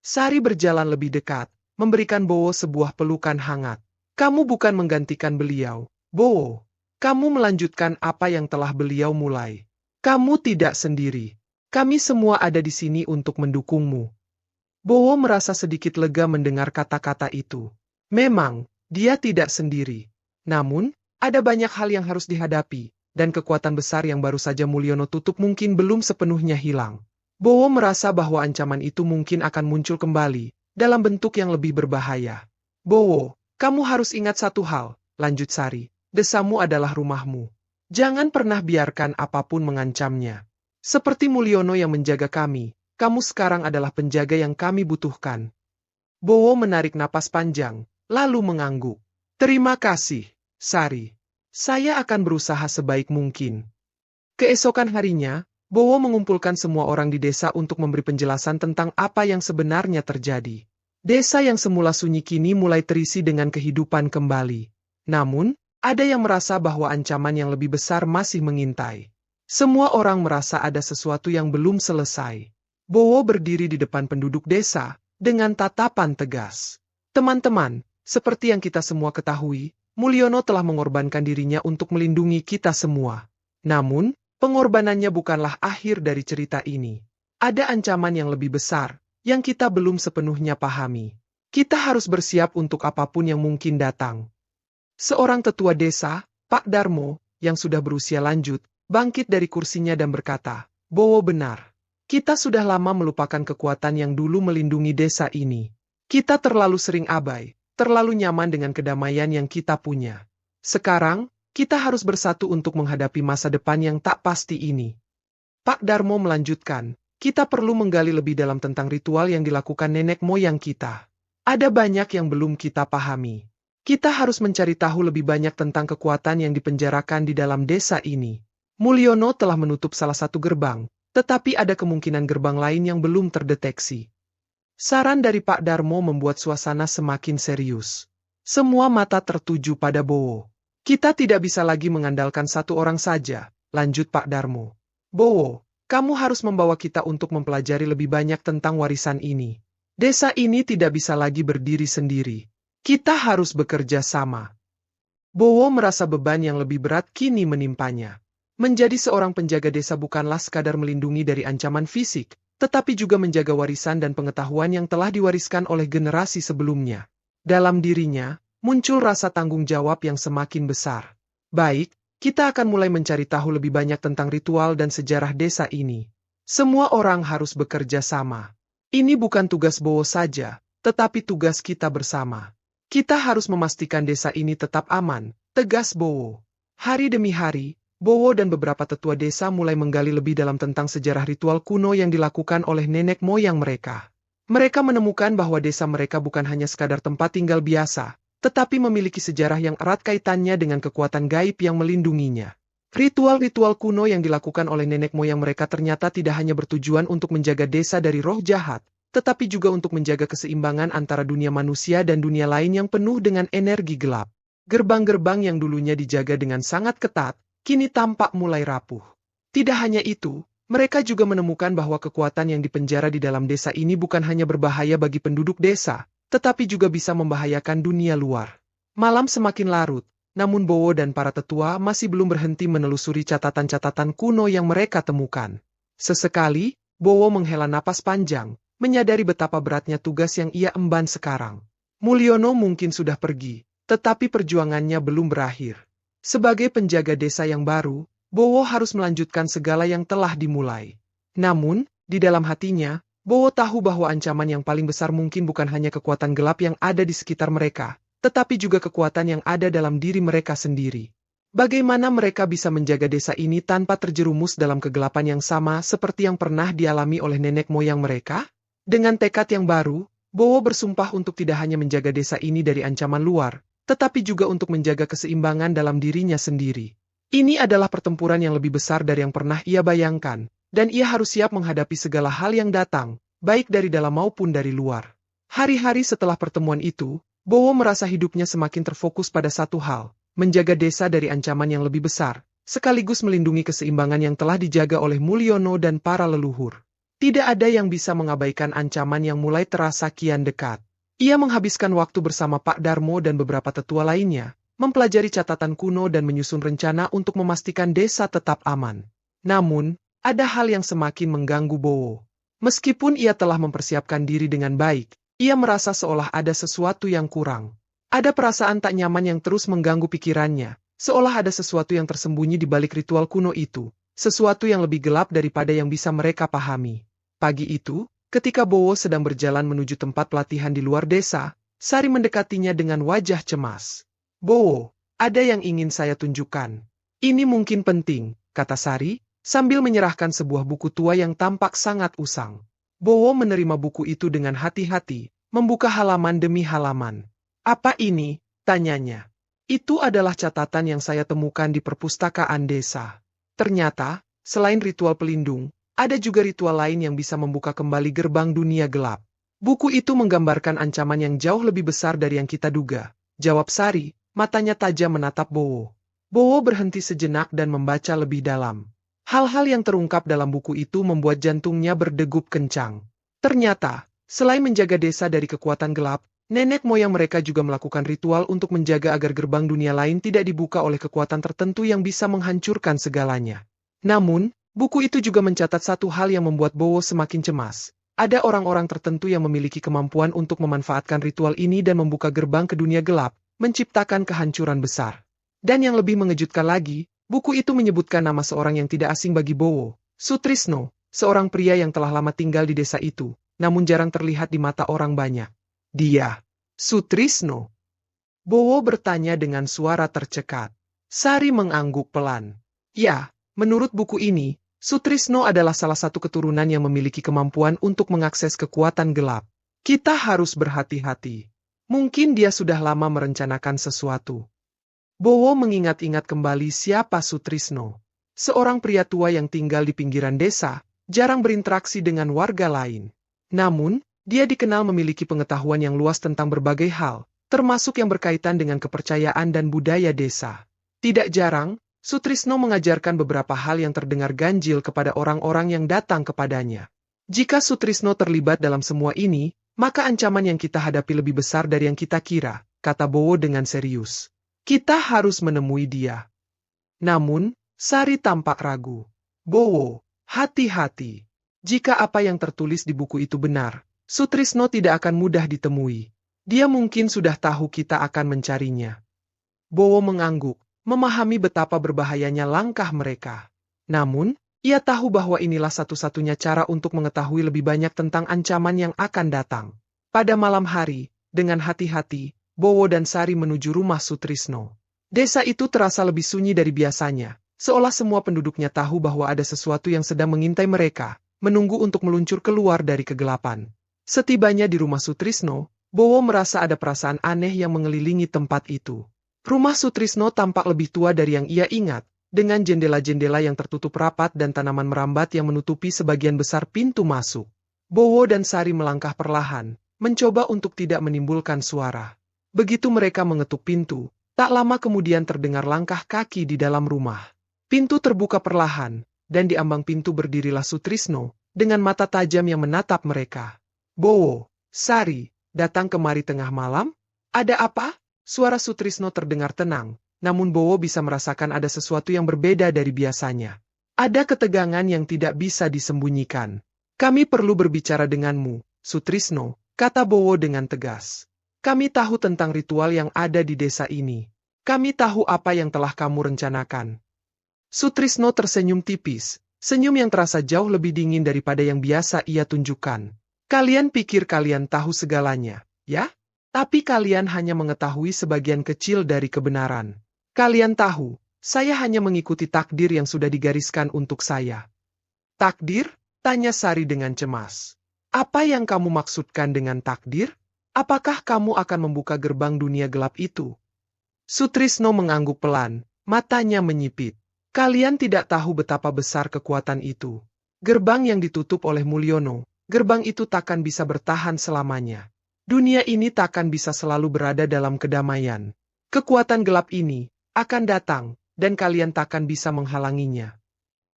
Sari berjalan lebih dekat, memberikan Bowo sebuah pelukan hangat. Kamu bukan menggantikan beliau, Bowo. Kamu melanjutkan apa yang telah beliau mulai. Kamu tidak sendiri. Kami semua ada di sini untuk mendukungmu. Bowo merasa sedikit lega mendengar kata-kata itu. Memang, dia tidak sendiri. Namun, ada banyak hal yang harus dihadapi, dan kekuatan besar yang baru saja Mulyono tutup mungkin belum sepenuhnya hilang. Bowo merasa bahwa ancaman itu mungkin akan muncul kembali, dalam bentuk yang lebih berbahaya. Bowo, kamu harus ingat satu hal, lanjut Sari, desamu adalah rumahmu. Jangan pernah biarkan apapun mengancamnya. Seperti Mulyono yang menjaga kami, kamu sekarang adalah penjaga yang kami butuhkan. Bowo menarik napas panjang, lalu mengangguk. Terima kasih, Sari. Saya akan berusaha sebaik mungkin. Keesokan harinya, Bowo mengumpulkan semua orang di desa untuk memberi penjelasan tentang apa yang sebenarnya terjadi. Desa yang semula sunyi kini mulai terisi dengan kehidupan kembali. Namun, ada yang merasa bahwa ancaman yang lebih besar masih mengintai. Semua orang merasa ada sesuatu yang belum selesai. Bowo berdiri di depan penduduk desa, dengan tatapan tegas. Teman-teman, seperti yang kita semua ketahui, Mulyono telah mengorbankan dirinya untuk melindungi kita semua. Namun, pengorbanannya bukanlah akhir dari cerita ini. Ada ancaman yang lebih besar, yang kita belum sepenuhnya pahami. Kita harus bersiap untuk apapun yang mungkin datang. Seorang tetua desa, Pak Darmo, yang sudah berusia lanjut, bangkit dari kursinya dan berkata, Bowo benar. Kita sudah lama melupakan kekuatan yang dulu melindungi desa ini. Kita terlalu sering abai. Terlalu nyaman dengan kedamaian yang kita punya. Sekarang, kita harus bersatu untuk menghadapi masa depan yang tak pasti ini. Pak Darmo melanjutkan, kita perlu menggali lebih dalam tentang ritual yang dilakukan nenek moyang kita. Ada banyak yang belum kita pahami. Kita harus mencari tahu lebih banyak tentang kekuatan yang dipenjarakan di dalam desa ini. Mulyono telah menutup salah satu gerbang, tetapi ada kemungkinan gerbang lain yang belum terdeteksi. Saran dari Pak Darmo membuat suasana semakin serius. Semua mata tertuju pada Bowo. Kita tidak bisa lagi mengandalkan satu orang saja, lanjut Pak Darmo. Bowo, kamu harus membawa kita untuk mempelajari lebih banyak tentang warisan ini. Desa ini tidak bisa lagi berdiri sendiri. Kita harus bekerja sama. Bowo merasa beban yang lebih berat kini menimpanya. Menjadi seorang penjaga desa bukanlah sekadar melindungi dari ancaman fisik, tetapi juga menjaga warisan dan pengetahuan yang telah diwariskan oleh generasi sebelumnya. Dalam dirinya, muncul rasa tanggung jawab yang semakin besar. Baik, kita akan mulai mencari tahu lebih banyak tentang ritual dan sejarah desa ini. Semua orang harus bekerja sama. Ini bukan tugas Bowo saja, tetapi tugas kita bersama. Kita harus memastikan desa ini tetap aman, tegas Bowo. Hari demi hari, Bowo dan beberapa tetua desa mulai menggali lebih dalam tentang sejarah ritual kuno yang dilakukan oleh nenek moyang mereka. Mereka menemukan bahwa desa mereka bukan hanya sekadar tempat tinggal biasa, tetapi memiliki sejarah yang erat kaitannya dengan kekuatan gaib yang melindunginya. Ritual-ritual kuno yang dilakukan oleh nenek moyang mereka ternyata tidak hanya bertujuan untuk menjaga desa dari roh jahat, tetapi juga untuk menjaga keseimbangan antara dunia manusia dan dunia lain yang penuh dengan energi gelap. Gerbang-gerbang yang dulunya dijaga dengan sangat ketat, kini tampak mulai rapuh. Tidak hanya itu, mereka juga menemukan bahwa kekuatan yang dipenjara di dalam desa ini bukan hanya berbahaya bagi penduduk desa, tetapi juga bisa membahayakan dunia luar. Malam semakin larut. Namun Bowo dan para tetua masih belum berhenti menelusuri catatan-catatan kuno yang mereka temukan. Sesekali, Bowo menghela napas panjang, menyadari betapa beratnya tugas yang ia emban sekarang. Mulyono mungkin sudah pergi, tetapi perjuangannya belum berakhir. Sebagai penjaga desa yang baru, Bowo harus melanjutkan segala yang telah dimulai. Namun, di dalam hatinya, Bowo tahu bahwa ancaman yang paling besar mungkin bukan hanya kekuatan gelap yang ada di sekitar mereka, tetapi juga kekuatan yang ada dalam diri mereka sendiri. Bagaimana mereka bisa menjaga desa ini tanpa terjerumus dalam kegelapan yang sama seperti yang pernah dialami oleh nenek moyang mereka? Dengan tekad yang baru, Bowo bersumpah untuk tidak hanya menjaga desa ini dari ancaman luar, tetapi juga untuk menjaga keseimbangan dalam dirinya sendiri. Ini adalah pertempuran yang lebih besar dari yang pernah ia bayangkan, dan ia harus siap menghadapi segala hal yang datang, baik dari dalam maupun dari luar. Hari-hari setelah pertemuan itu, Bowo merasa hidupnya semakin terfokus pada satu hal, menjaga desa dari ancaman yang lebih besar, sekaligus melindungi keseimbangan yang telah dijaga oleh Mulyono dan para leluhur. Tidak ada yang bisa mengabaikan ancaman yang mulai terasa kian dekat. Ia menghabiskan waktu bersama Pak Darmo dan beberapa tetua lainnya, mempelajari catatan kuno dan menyusun rencana untuk memastikan desa tetap aman. Namun, ada hal yang semakin mengganggu Bowo. Meskipun ia telah mempersiapkan diri dengan baik, ia merasa seolah ada sesuatu yang kurang. Ada perasaan tak nyaman yang terus mengganggu pikirannya, seolah ada sesuatu yang tersembunyi di balik ritual kuno itu, sesuatu yang lebih gelap daripada yang bisa mereka pahami. Pagi itu, ketika Bowo sedang berjalan menuju tempat pelatihan di luar desa, Sari mendekatinya dengan wajah cemas. "Bowo, ada yang ingin saya tunjukkan. Ini mungkin penting," kata Sari, sambil menyerahkan sebuah buku tua yang tampak sangat usang. Bowo menerima buku itu dengan hati-hati, membuka halaman demi halaman. "Apa ini?" tanyanya. "Itu adalah catatan yang saya temukan di perpustakaan desa. Ternyata, selain ritual pelindung, ada juga ritual lain yang bisa membuka kembali gerbang dunia gelap. Buku itu menggambarkan ancaman yang jauh lebih besar dari yang kita duga," jawab Sari, matanya tajam menatap Bowo. Bowo berhenti sejenak dan membaca lebih dalam. Hal-hal yang terungkap dalam buku itu membuat jantungnya berdegup kencang. Ternyata, selain menjaga desa dari kekuatan gelap, nenek moyang mereka juga melakukan ritual untuk menjaga agar gerbang dunia lain tidak dibuka oleh kekuatan tertentu yang bisa menghancurkan segalanya. Namun, buku itu juga mencatat satu hal yang membuat Bowo semakin cemas. Ada orang-orang tertentu yang memiliki kemampuan untuk memanfaatkan ritual ini dan membuka gerbang ke dunia gelap, menciptakan kehancuran besar. Dan yang lebih mengejutkan lagi, buku itu menyebutkan nama seorang yang tidak asing bagi Bowo, Sutrisno, seorang pria yang telah lama tinggal di desa itu, namun jarang terlihat di mata orang banyak. "Dia, Sutrisno?" Bowo bertanya dengan suara tercekat. Sari mengangguk pelan. "Ya, menurut buku ini, Sutrisno adalah salah satu keturunan yang memiliki kemampuan untuk mengakses kekuatan gelap. Kita harus berhati-hati. Mungkin dia sudah lama merencanakan sesuatu." Bowo mengingat-ingat kembali siapa Sutrisno. Seorang pria tua yang tinggal di pinggiran desa, jarang berinteraksi dengan warga lain. Namun, dia dikenal memiliki pengetahuan yang luas tentang berbagai hal, termasuk yang berkaitan dengan kepercayaan dan budaya desa. Tidak jarang, Sutrisno mengajarkan beberapa hal yang terdengar ganjil kepada orang-orang yang datang kepadanya. Jika Sutrisno terlibat dalam semua ini, maka ancaman yang kita hadapi lebih besar dari yang kita kira, kata Bowo dengan serius. Kita harus menemui dia. Namun, Sari tampak ragu. "Bowo, hati-hati. Jika apa yang tertulis di buku itu benar, Sutrisno tidak akan mudah ditemui. Dia mungkin sudah tahu kita akan mencarinya." Bowo mengangguk, memahami betapa berbahayanya langkah mereka. Namun, ia tahu bahwa inilah satu-satunya cara untuk mengetahui lebih banyak tentang ancaman yang akan datang. Pada malam hari, dengan hati-hati, Bowo dan Sari menuju rumah Sutrisno. Desa itu terasa lebih sunyi dari biasanya, seolah semua penduduknya tahu bahwa ada sesuatu yang sedang mengintai mereka, menunggu untuk meluncur keluar dari kegelapan. Setibanya di rumah Sutrisno, Bowo merasa ada perasaan aneh yang mengelilingi tempat itu. Rumah Sutrisno tampak lebih tua dari yang ia ingat, dengan jendela-jendela yang tertutup rapat dan tanaman merambat yang menutupi sebagian besar pintu masuk. Bowo dan Sari melangkah perlahan, mencoba untuk tidak menimbulkan suara. Begitu mereka mengetuk pintu, tak lama kemudian terdengar langkah kaki di dalam rumah. Pintu terbuka perlahan, dan di ambang pintu berdirilah Sutrisno, dengan mata tajam yang menatap mereka. "Bowo, Sari, datang kemari tengah malam? Ada apa?" Suara Sutrisno terdengar tenang, namun Bowo bisa merasakan ada sesuatu yang berbeda dari biasanya. Ada ketegangan yang tidak bisa disembunyikan. "Kami perlu berbicara denganmu, Sutrisno," kata Bowo dengan tegas. "Kami tahu tentang ritual yang ada di desa ini. Kami tahu apa yang telah kamu rencanakan." Sutrisno tersenyum tipis, senyum yang terasa jauh lebih dingin daripada yang biasa ia tunjukkan. "Kalian pikir kalian tahu segalanya, ya? Tapi kalian hanya mengetahui sebagian kecil dari kebenaran. Kalian tahu, saya hanya mengikuti takdir yang sudah digariskan untuk saya." "Takdir?" tanya Sari dengan cemas. "Apa yang kamu maksudkan dengan takdir? Apakah kamu akan membuka gerbang dunia gelap itu?" Sutrisno mengangguk pelan, matanya menyipit. "Kalian tidak tahu betapa besar kekuatan itu. Gerbang yang ditutup oleh Mulyono, gerbang itu takkan bisa bertahan selamanya. Dunia ini takkan bisa selalu berada dalam kedamaian. Kekuatan gelap ini akan datang, dan kalian takkan bisa menghalanginya."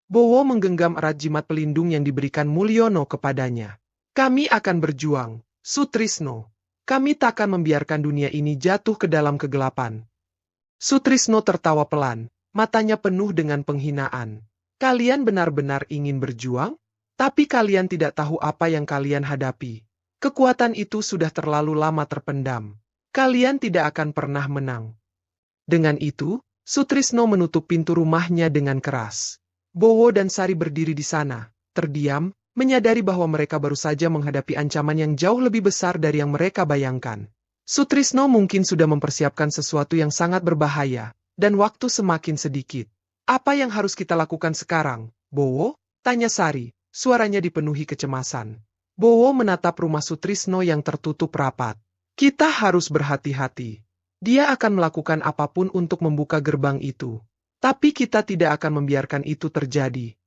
Bowo menggenggam erat jimat pelindung yang diberikan Mulyono kepadanya. "Kami akan berjuang, Sutrisno. Kami takkan membiarkan dunia ini jatuh ke dalam kegelapan." Sutrisno tertawa pelan, matanya penuh dengan penghinaan. "Kalian benar-benar ingin berjuang? Tapi kalian tidak tahu apa yang kalian hadapi. Kekuatan itu sudah terlalu lama terpendam. Kalian tidak akan pernah menang." Dengan itu, Sutrisno menutup pintu rumahnya dengan keras. Bowo dan Sari berdiri di sana, terdiam, menyadari bahwa mereka baru saja menghadapi ancaman yang jauh lebih besar dari yang mereka bayangkan. Sutrisno mungkin sudah mempersiapkan sesuatu yang sangat berbahaya, dan waktu semakin sedikit. "Apa yang harus kita lakukan sekarang, Bowo?" tanya Sari, suaranya dipenuhi kecemasan. Bowo menatap rumah Sutrisno yang tertutup rapat. "Kita harus berhati-hati. Dia akan melakukan apapun untuk membuka gerbang itu. Tapi kita tidak akan membiarkan itu terjadi."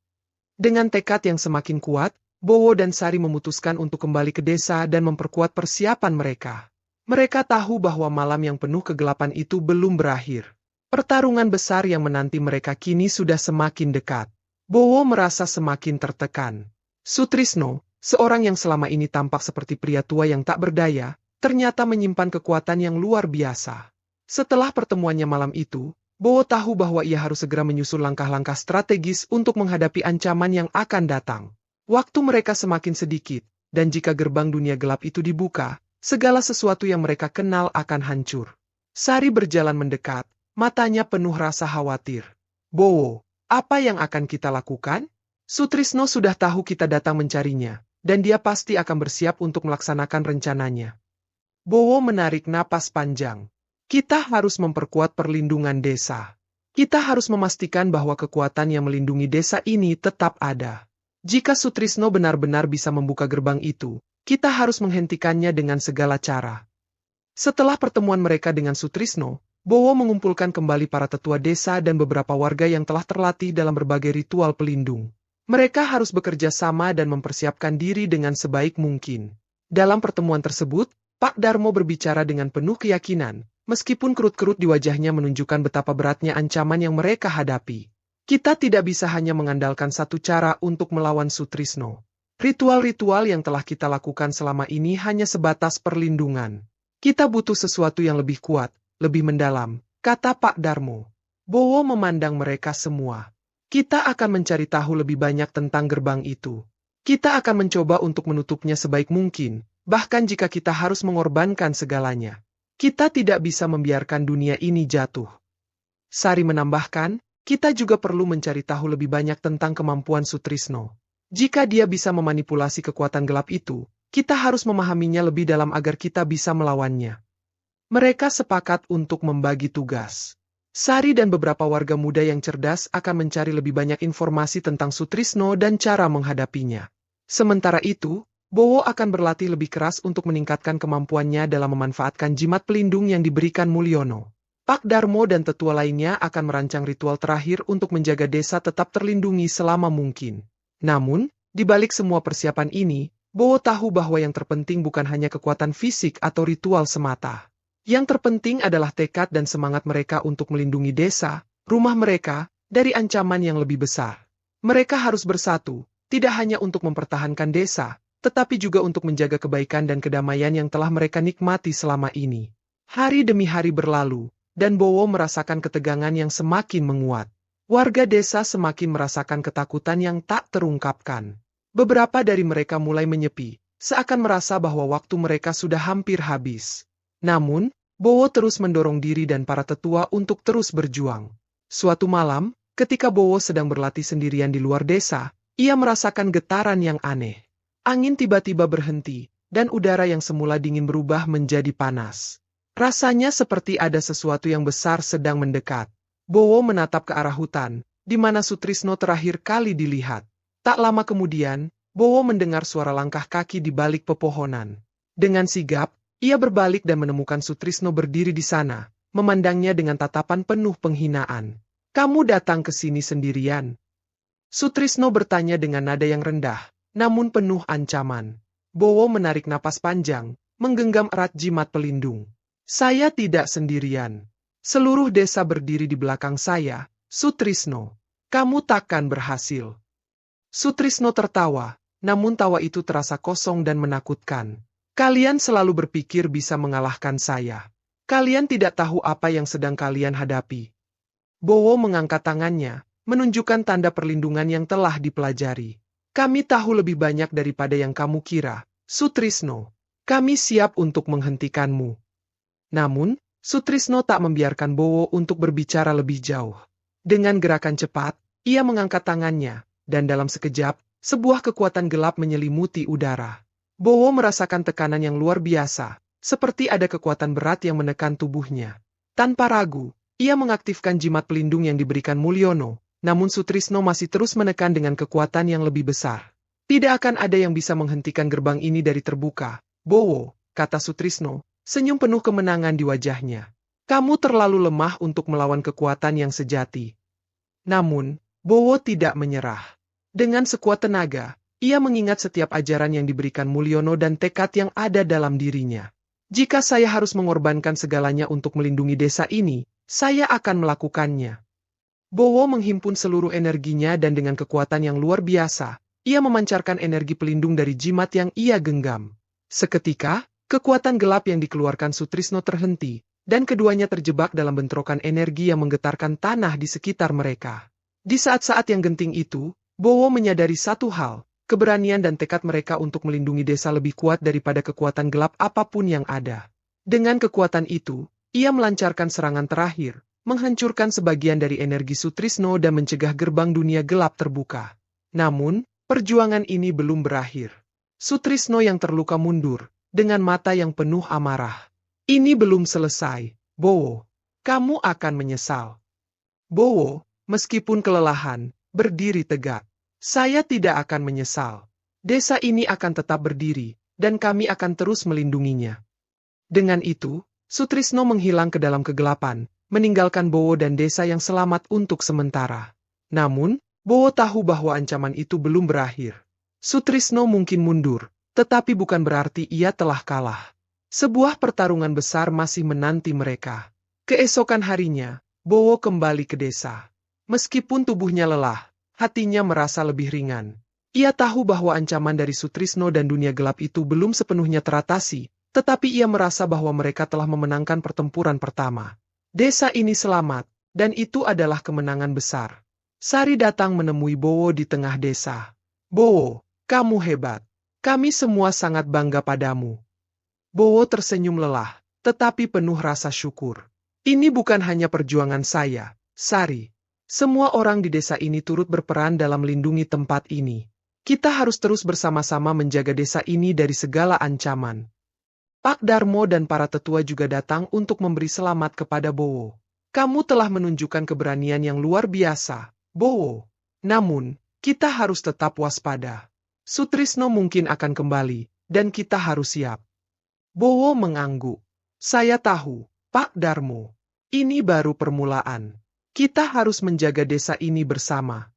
Dengan tekad yang semakin kuat, Bowo dan Sari memutuskan untuk kembali ke desa dan memperkuat persiapan mereka. Mereka tahu bahwa malam yang penuh kegelapan itu belum berakhir. Pertarungan besar yang menanti mereka kini sudah semakin dekat. Bowo merasa semakin tertekan. Sutrisno, seorang yang selama ini tampak seperti pria tua yang tak berdaya, ternyata menyimpan kekuatan yang luar biasa. Setelah pertemuannya malam itu, Bowo tahu bahwa ia harus segera menyusun langkah-langkah strategis untuk menghadapi ancaman yang akan datang. Waktu mereka semakin sedikit, dan jika gerbang dunia gelap itu dibuka, segala sesuatu yang mereka kenal akan hancur. Sari berjalan mendekat, matanya penuh rasa khawatir. "Bowo, apa yang akan kita lakukan? Sutrisno sudah tahu kita datang mencarinya, dan dia pasti akan bersiap untuk melaksanakan rencananya." Bowo menarik napas panjang. "Kita harus memperkuat perlindungan desa. Kita harus memastikan bahwa kekuatan yang melindungi desa ini tetap ada. Jika Sutrisno benar-benar bisa membuka gerbang itu, kita harus menghentikannya dengan segala cara." Setelah pertemuan mereka dengan Sutrisno, Bowo mengumpulkan kembali para tetua desa dan beberapa warga yang telah terlatih dalam berbagai ritual pelindung. Mereka harus bekerja sama dan mempersiapkan diri dengan sebaik mungkin. Dalam pertemuan tersebut, Pak Darmo berbicara dengan penuh keyakinan, meskipun kerut-kerut di wajahnya menunjukkan betapa beratnya ancaman yang mereka hadapi. "Kita tidak bisa hanya mengandalkan satu cara untuk melawan Sutrisno. Ritual-ritual yang telah kita lakukan selama ini hanya sebatas perlindungan. Kita butuh sesuatu yang lebih kuat, lebih mendalam," kata Pak Darmo. Bowo memandang mereka semua. "Kita akan mencari tahu lebih banyak tentang gerbang itu. Kita akan mencoba untuk menutupnya sebaik mungkin, bahkan jika kita harus mengorbankan segalanya. Kita tidak bisa membiarkan dunia ini jatuh." Sari menambahkan, "Kita juga perlu mencari tahu lebih banyak tentang kemampuan Sutrisno. Jika dia bisa memanipulasi kekuatan gelap itu, kita harus memahaminya lebih dalam agar kita bisa melawannya." Mereka sepakat untuk membagi tugas. Sari dan beberapa warga muda yang cerdas akan mencari lebih banyak informasi tentang Sutrisno dan cara menghadapinya. Sementara itu, Bowo akan berlatih lebih keras untuk meningkatkan kemampuannya dalam memanfaatkan jimat pelindung yang diberikan Mulyono. Pak Darmo dan tetua lainnya akan merancang ritual terakhir untuk menjaga desa tetap terlindungi selama mungkin. Namun, di balik semua persiapan ini, Bowo tahu bahwa yang terpenting bukan hanya kekuatan fisik atau ritual semata. Yang terpenting adalah tekad dan semangat mereka untuk melindungi desa, rumah mereka, dari ancaman yang lebih besar. Mereka harus bersatu, tidak hanya untuk mempertahankan desa, tetapi juga untuk menjaga kebaikan dan kedamaian yang telah mereka nikmati selama ini. Hari demi hari berlalu, dan Bowo merasakan ketegangan yang semakin menguat. Warga desa semakin merasakan ketakutan yang tak terungkapkan. Beberapa dari mereka mulai menyepi, seakan merasa bahwa waktu mereka sudah hampir habis. Namun, Bowo terus mendorong diri dan para tetua untuk terus berjuang. Suatu malam, ketika Bowo sedang berlatih sendirian di luar desa, ia merasakan getaran yang aneh. Angin tiba-tiba berhenti, dan udara yang semula dingin berubah menjadi panas. Rasanya seperti ada sesuatu yang besar sedang mendekat. Bowo menatap ke arah hutan, di mana Sutrisno terakhir kali dilihat. Tak lama kemudian, Bowo mendengar suara langkah kaki di balik pepohonan. Dengan sigap, ia berbalik dan menemukan Sutrisno berdiri di sana, memandangnya dengan tatapan penuh penghinaan. "Kamu datang ke sini sendirian?" Sutrisno bertanya dengan nada yang rendah, namun penuh ancaman. Bowo menarik napas panjang, menggenggam erat jimat pelindung. "Saya tidak sendirian. Seluruh desa berdiri di belakang saya, Sutrisno. Kamu takkan berhasil." Sutrisno tertawa, namun tawa itu terasa kosong dan menakutkan. "Kalian selalu berpikir bisa mengalahkan saya. Kalian tidak tahu apa yang sedang kalian hadapi." Bowo mengangkat tangannya, menunjukkan tanda perlindungan yang telah dipelajari. "Kami tahu lebih banyak daripada yang kamu kira, Sutrisno. Kami siap untuk menghentikanmu." Namun, Sutrisno tak membiarkan Bowo untuk berbicara lebih jauh. Dengan gerakan cepat, ia mengangkat tangannya, dan dalam sekejap, sebuah kekuatan gelap menyelimuti udara. Bowo merasakan tekanan yang luar biasa, seperti ada kekuatan berat yang menekan tubuhnya. Tanpa ragu, ia mengaktifkan jimat pelindung yang diberikan Mulyono, namun Sutrisno masih terus menekan dengan kekuatan yang lebih besar. "Tidak akan ada yang bisa menghentikan gerbang ini dari terbuka, Bowo," kata Sutrisno, senyum penuh kemenangan di wajahnya. "Kamu terlalu lemah untuk melawan kekuatan yang sejati." Namun, Bowo tidak menyerah. Dengan sekuat tenaga, ia mengingat setiap ajaran yang diberikan Mulyono dan tekad yang ada dalam dirinya. "Jika saya harus mengorbankan segalanya untuk melindungi desa ini, saya akan melakukannya." Bowo menghimpun seluruh energinya dan dengan kekuatan yang luar biasa, ia memancarkan energi pelindung dari jimat yang ia genggam. Seketika, kekuatan gelap yang dikeluarkan Sutrisno terhenti, dan keduanya terjebak dalam bentrokan energi yang menggetarkan tanah di sekitar mereka. Di saat-saat yang genting itu, Bowo menyadari satu hal. Keberanian dan tekad mereka untuk melindungi desa lebih kuat daripada kekuatan gelap apapun yang ada. Dengan kekuatan itu, ia melancarkan serangan terakhir, menghancurkan sebagian dari energi Sutrisno dan mencegah gerbang dunia gelap terbuka. Namun, perjuangan ini belum berakhir. Sutrisno yang terluka mundur, dengan mata yang penuh amarah. "Ini belum selesai, Bowo. Kamu akan menyesal." Bowo, meskipun kelelahan, berdiri tegak. "Saya tidak akan menyesal. Desa ini akan tetap berdiri, dan kami akan terus melindunginya." Dengan itu, Sutrisno menghilang ke dalam kegelapan, meninggalkan Bowo dan desa yang selamat untuk sementara. Namun, Bowo tahu bahwa ancaman itu belum berakhir. Sutrisno mungkin mundur, tetapi bukan berarti ia telah kalah. Sebuah pertarungan besar masih menanti mereka. Keesokan harinya, Bowo kembali ke desa. Meskipun tubuhnya lelah, hatinya merasa lebih ringan. Ia tahu bahwa ancaman dari Sutrisno dan dunia gelap itu belum sepenuhnya teratasi, tetapi ia merasa bahwa mereka telah memenangkan pertempuran pertama. Desa ini selamat, dan itu adalah kemenangan besar. Sari datang menemui Bowo di tengah desa. "Bowo, kamu hebat. Kami semua sangat bangga padamu." Bowo tersenyum lelah, tetapi penuh rasa syukur. "Ini bukan hanya perjuangan saya, Sari. Semua orang di desa ini turut berperan dalam melindungi tempat ini. Kita harus terus bersama-sama menjaga desa ini dari segala ancaman." Pak Darmo dan para tetua juga datang untuk memberi selamat kepada Bowo. Kamu telah menunjukkan keberanian yang luar biasa, Bowo. Namun, kita harus tetap waspada. Sutrisno mungkin akan kembali, dan kita harus siap. Bowo mengangguk. Saya tahu, Pak Darmo. Ini baru permulaan. Kita harus menjaga desa ini bersama.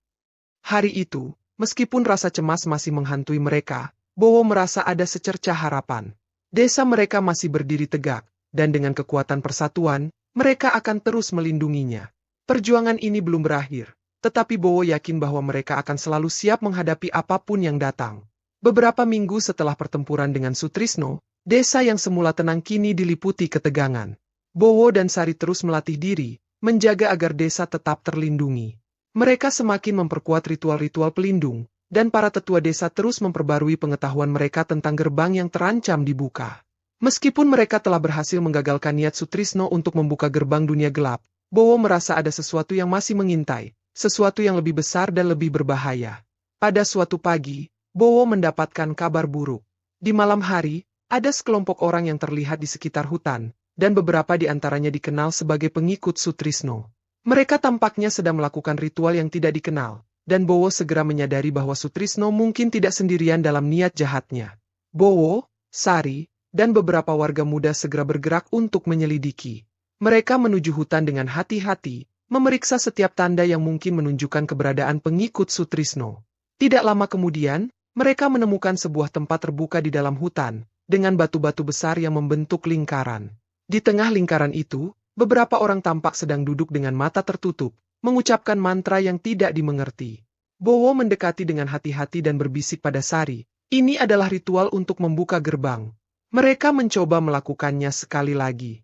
Hari itu, meskipun rasa cemas masih menghantui mereka, Bowo merasa ada secercah harapan. Desa mereka masih berdiri tegak, dan dengan kekuatan persatuan, mereka akan terus melindunginya. Perjuangan ini belum berakhir, tetapi Bowo yakin bahwa mereka akan selalu siap menghadapi apapun yang datang. Beberapa minggu setelah pertempuran dengan Sutrisno, desa yang semula tenang kini diliputi ketegangan. Bowo dan Sari terus melatih diri, menjaga agar desa tetap terlindungi. Mereka semakin memperkuat ritual-ritual pelindung, dan para tetua desa terus memperbarui pengetahuan mereka tentang gerbang yang terancam dibuka. Meskipun mereka telah berhasil menggagalkan niat Sutrisno untuk membuka gerbang dunia gelap, Bowo merasa ada sesuatu yang masih mengintai, sesuatu yang lebih besar dan lebih berbahaya. Pada suatu pagi, Bowo mendapatkan kabar buruk. Di malam hari, ada sekelompok orang yang terlihat di sekitar hutan, dan beberapa di antaranya dikenal sebagai pengikut Sutrisno. Mereka tampaknya sedang melakukan ritual yang tidak dikenal, dan Bowo segera menyadari bahwa Sutrisno mungkin tidak sendirian dalam niat jahatnya. Bowo, Sari, dan beberapa warga muda segera bergerak untuk menyelidiki. Mereka menuju hutan dengan hati-hati, memeriksa setiap tanda yang mungkin menunjukkan keberadaan pengikut Sutrisno. Tidak lama kemudian, mereka menemukan sebuah tempat terbuka di dalam hutan, dengan batu-batu besar yang membentuk lingkaran. Di tengah lingkaran itu, beberapa orang tampak sedang duduk dengan mata tertutup, mengucapkan mantra yang tidak dimengerti. Bowo mendekati dengan hati-hati dan berbisik pada Sari, ini adalah ritual untuk membuka gerbang. Mereka mencoba melakukannya sekali lagi.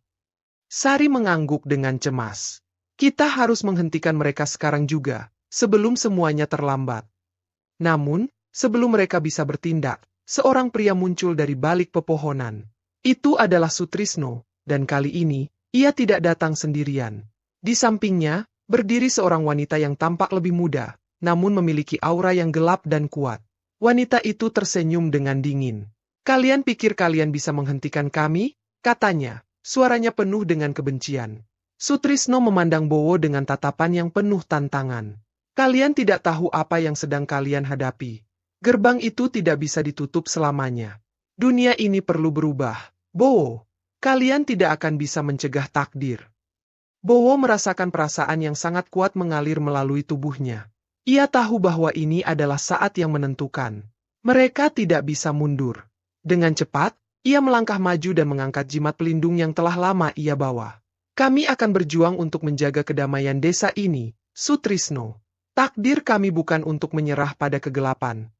Sari mengangguk dengan cemas. Kita harus menghentikan mereka sekarang juga, sebelum semuanya terlambat. Namun, sebelum mereka bisa bertindak, seorang pria muncul dari balik pepohonan. Itu adalah Sutrisno, dan kali ini, ia tidak datang sendirian. Di sampingnya, berdiri seorang wanita yang tampak lebih muda, namun memiliki aura yang gelap dan kuat. Wanita itu tersenyum dengan dingin. Kalian pikir kalian bisa menghentikan kami? Katanya, suaranya penuh dengan kebencian. Sutrisno memandang Bowo dengan tatapan yang penuh tantangan. Kalian tidak tahu apa yang sedang kalian hadapi. Gerbang itu tidak bisa ditutup selamanya. Dunia ini perlu berubah. Bowo, kalian tidak akan bisa mencegah takdir. Bowo merasakan perasaan yang sangat kuat mengalir melalui tubuhnya. Ia tahu bahwa ini adalah saat yang menentukan. Mereka tidak bisa mundur. Dengan cepat, ia melangkah maju dan mengangkat jimat pelindung yang telah lama ia bawa. Kami akan berjuang untuk menjaga kedamaian desa ini, Sutrisno. Takdir kami bukan untuk menyerah pada kegelapan.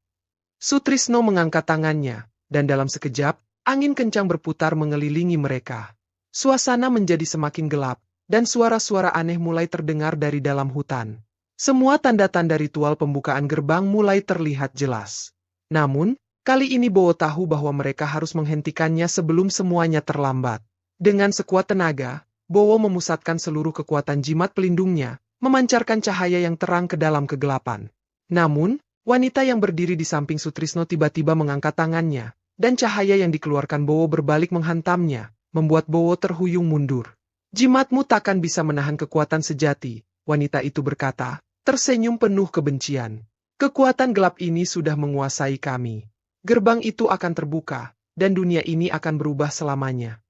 Sutrisno mengangkat tangannya, dan dalam sekejap, angin kencang berputar mengelilingi mereka. Suasana menjadi semakin gelap, dan suara-suara aneh mulai terdengar dari dalam hutan. Semua tanda-tanda ritual pembukaan gerbang mulai terlihat jelas. Namun, kali ini Bowo tahu bahwa mereka harus menghentikannya sebelum semuanya terlambat. Dengan sekuat tenaga, Bowo memusatkan seluruh kekuatan jimat pelindungnya, memancarkan cahaya yang terang ke dalam kegelapan. Namun, wanita yang berdiri di samping Sutrisno tiba-tiba mengangkat tangannya, dan cahaya yang dikeluarkan Bowo berbalik menghantamnya, membuat Bowo terhuyung mundur. Jimatmu takkan bisa menahan kekuatan sejati, wanita itu berkata, tersenyum penuh kebencian. Kekuatan gelap ini sudah menguasai kami. Gerbang itu akan terbuka, dan dunia ini akan berubah selamanya.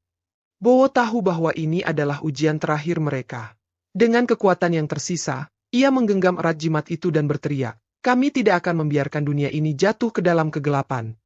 Bowo tahu bahwa ini adalah ujian terakhir mereka. Dengan kekuatan yang tersisa, ia menggenggam erat jimat itu dan berteriak, kami tidak akan membiarkan dunia ini jatuh ke dalam kegelapan.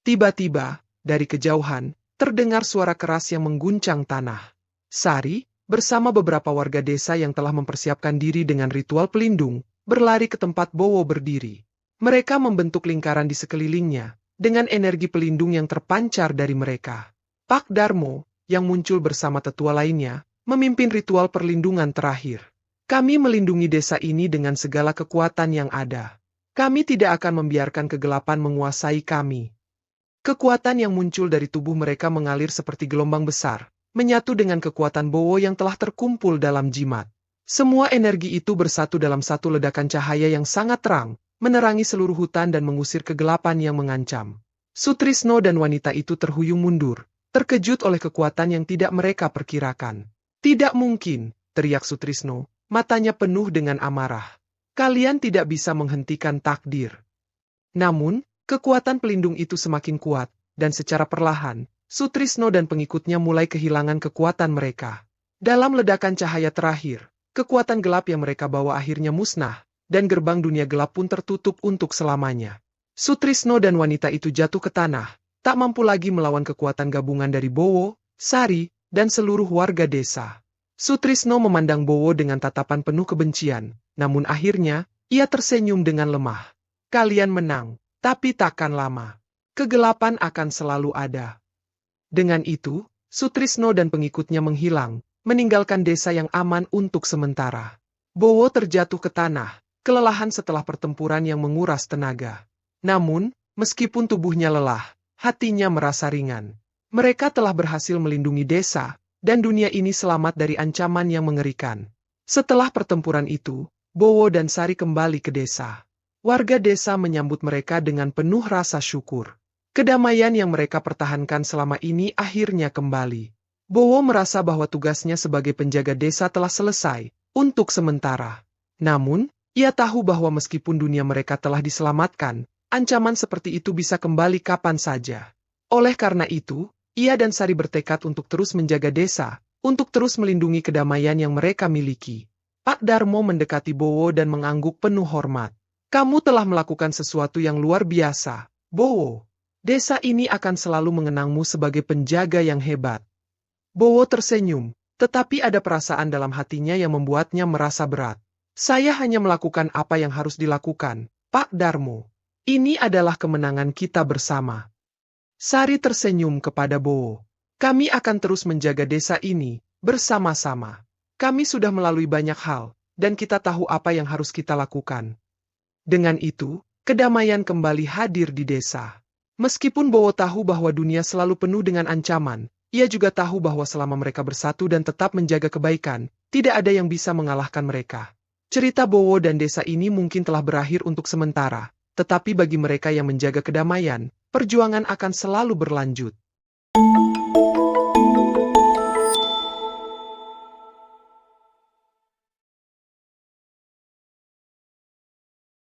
Tiba-tiba, dari kejauhan, terdengar suara keras yang mengguncang tanah. Sari, bersama beberapa warga desa yang telah mempersiapkan diri dengan ritual pelindung, berlari ke tempat Bowo berdiri. Mereka membentuk lingkaran di sekelilingnya, dengan energi pelindung yang terpancar dari mereka. Pak Darmo, yang muncul bersama tetua lainnya, memimpin ritual perlindungan terakhir. Kami melindungi desa ini dengan segala kekuatan yang ada. Kami tidak akan membiarkan kegelapan menguasai kami. Kekuatan yang muncul dari tubuh mereka mengalir seperti gelombang besar, menyatu dengan kekuatan Bowo yang telah terkumpul dalam jimat. Semua energi itu bersatu dalam satu ledakan cahaya yang sangat terang, menerangi seluruh hutan dan mengusir kegelapan yang mengancam. Sutrisno dan wanita itu terhuyung mundur, terkejut oleh kekuatan yang tidak mereka perkirakan. Tidak mungkin, teriak Sutrisno, matanya penuh dengan amarah. Kalian tidak bisa menghentikan takdir. Namun, kekuatan pelindung itu semakin kuat, dan secara perlahan, Sutrisno dan pengikutnya mulai kehilangan kekuatan mereka. Dalam ledakan cahaya terakhir, kekuatan gelap yang mereka bawa akhirnya musnah, dan gerbang dunia gelap pun tertutup untuk selamanya. Sutrisno dan wanita itu jatuh ke tanah, tak mampu lagi melawan kekuatan gabungan dari Bowo, Sari, dan seluruh warga desa. Sutrisno memandang Bowo dengan tatapan penuh kebencian, namun akhirnya, ia tersenyum dengan lemah. Kalian menang, tapi takkan lama. Kegelapan akan selalu ada. Dengan itu, Sutrisno dan pengikutnya menghilang, meninggalkan desa yang aman untuk sementara. Bowo terjatuh ke tanah, kelelahan setelah pertempuran yang menguras tenaga. Namun, meskipun tubuhnya lelah, hatinya merasa ringan. Mereka telah berhasil melindungi desa, dan dunia ini selamat dari ancaman yang mengerikan. Setelah pertempuran itu, Bowo dan Sari kembali ke desa. Warga desa menyambut mereka dengan penuh rasa syukur. Kedamaian yang mereka pertahankan selama ini akhirnya kembali. Bowo merasa bahwa tugasnya sebagai penjaga desa telah selesai, untuk sementara. Namun, ia tahu bahwa meskipun dunia mereka telah diselamatkan, ancaman seperti itu bisa kembali kapan saja. Oleh karena itu, ia dan Sari bertekad untuk terus menjaga desa, untuk terus melindungi kedamaian yang mereka miliki. Pak Darmo mendekati Bowo dan mengangguk penuh hormat. Kamu telah melakukan sesuatu yang luar biasa, Bowo. Desa ini akan selalu mengenangmu sebagai penjaga yang hebat. Bowo tersenyum, tetapi ada perasaan dalam hatinya yang membuatnya merasa berat. Saya hanya melakukan apa yang harus dilakukan, Pak Darmo. Ini adalah kemenangan kita bersama. Sari tersenyum kepada Bowo. Kami akan terus menjaga desa ini, bersama-sama. Kami sudah melalui banyak hal, dan kita tahu apa yang harus kita lakukan. Dengan itu, kedamaian kembali hadir di desa. Meskipun Bowo tahu bahwa dunia selalu penuh dengan ancaman, ia juga tahu bahwa selama mereka bersatu dan tetap menjaga kebaikan, tidak ada yang bisa mengalahkan mereka. Cerita Bowo dan desa ini mungkin telah berakhir untuk sementara, tetapi bagi mereka yang menjaga kedamaian, perjuangan akan selalu berlanjut.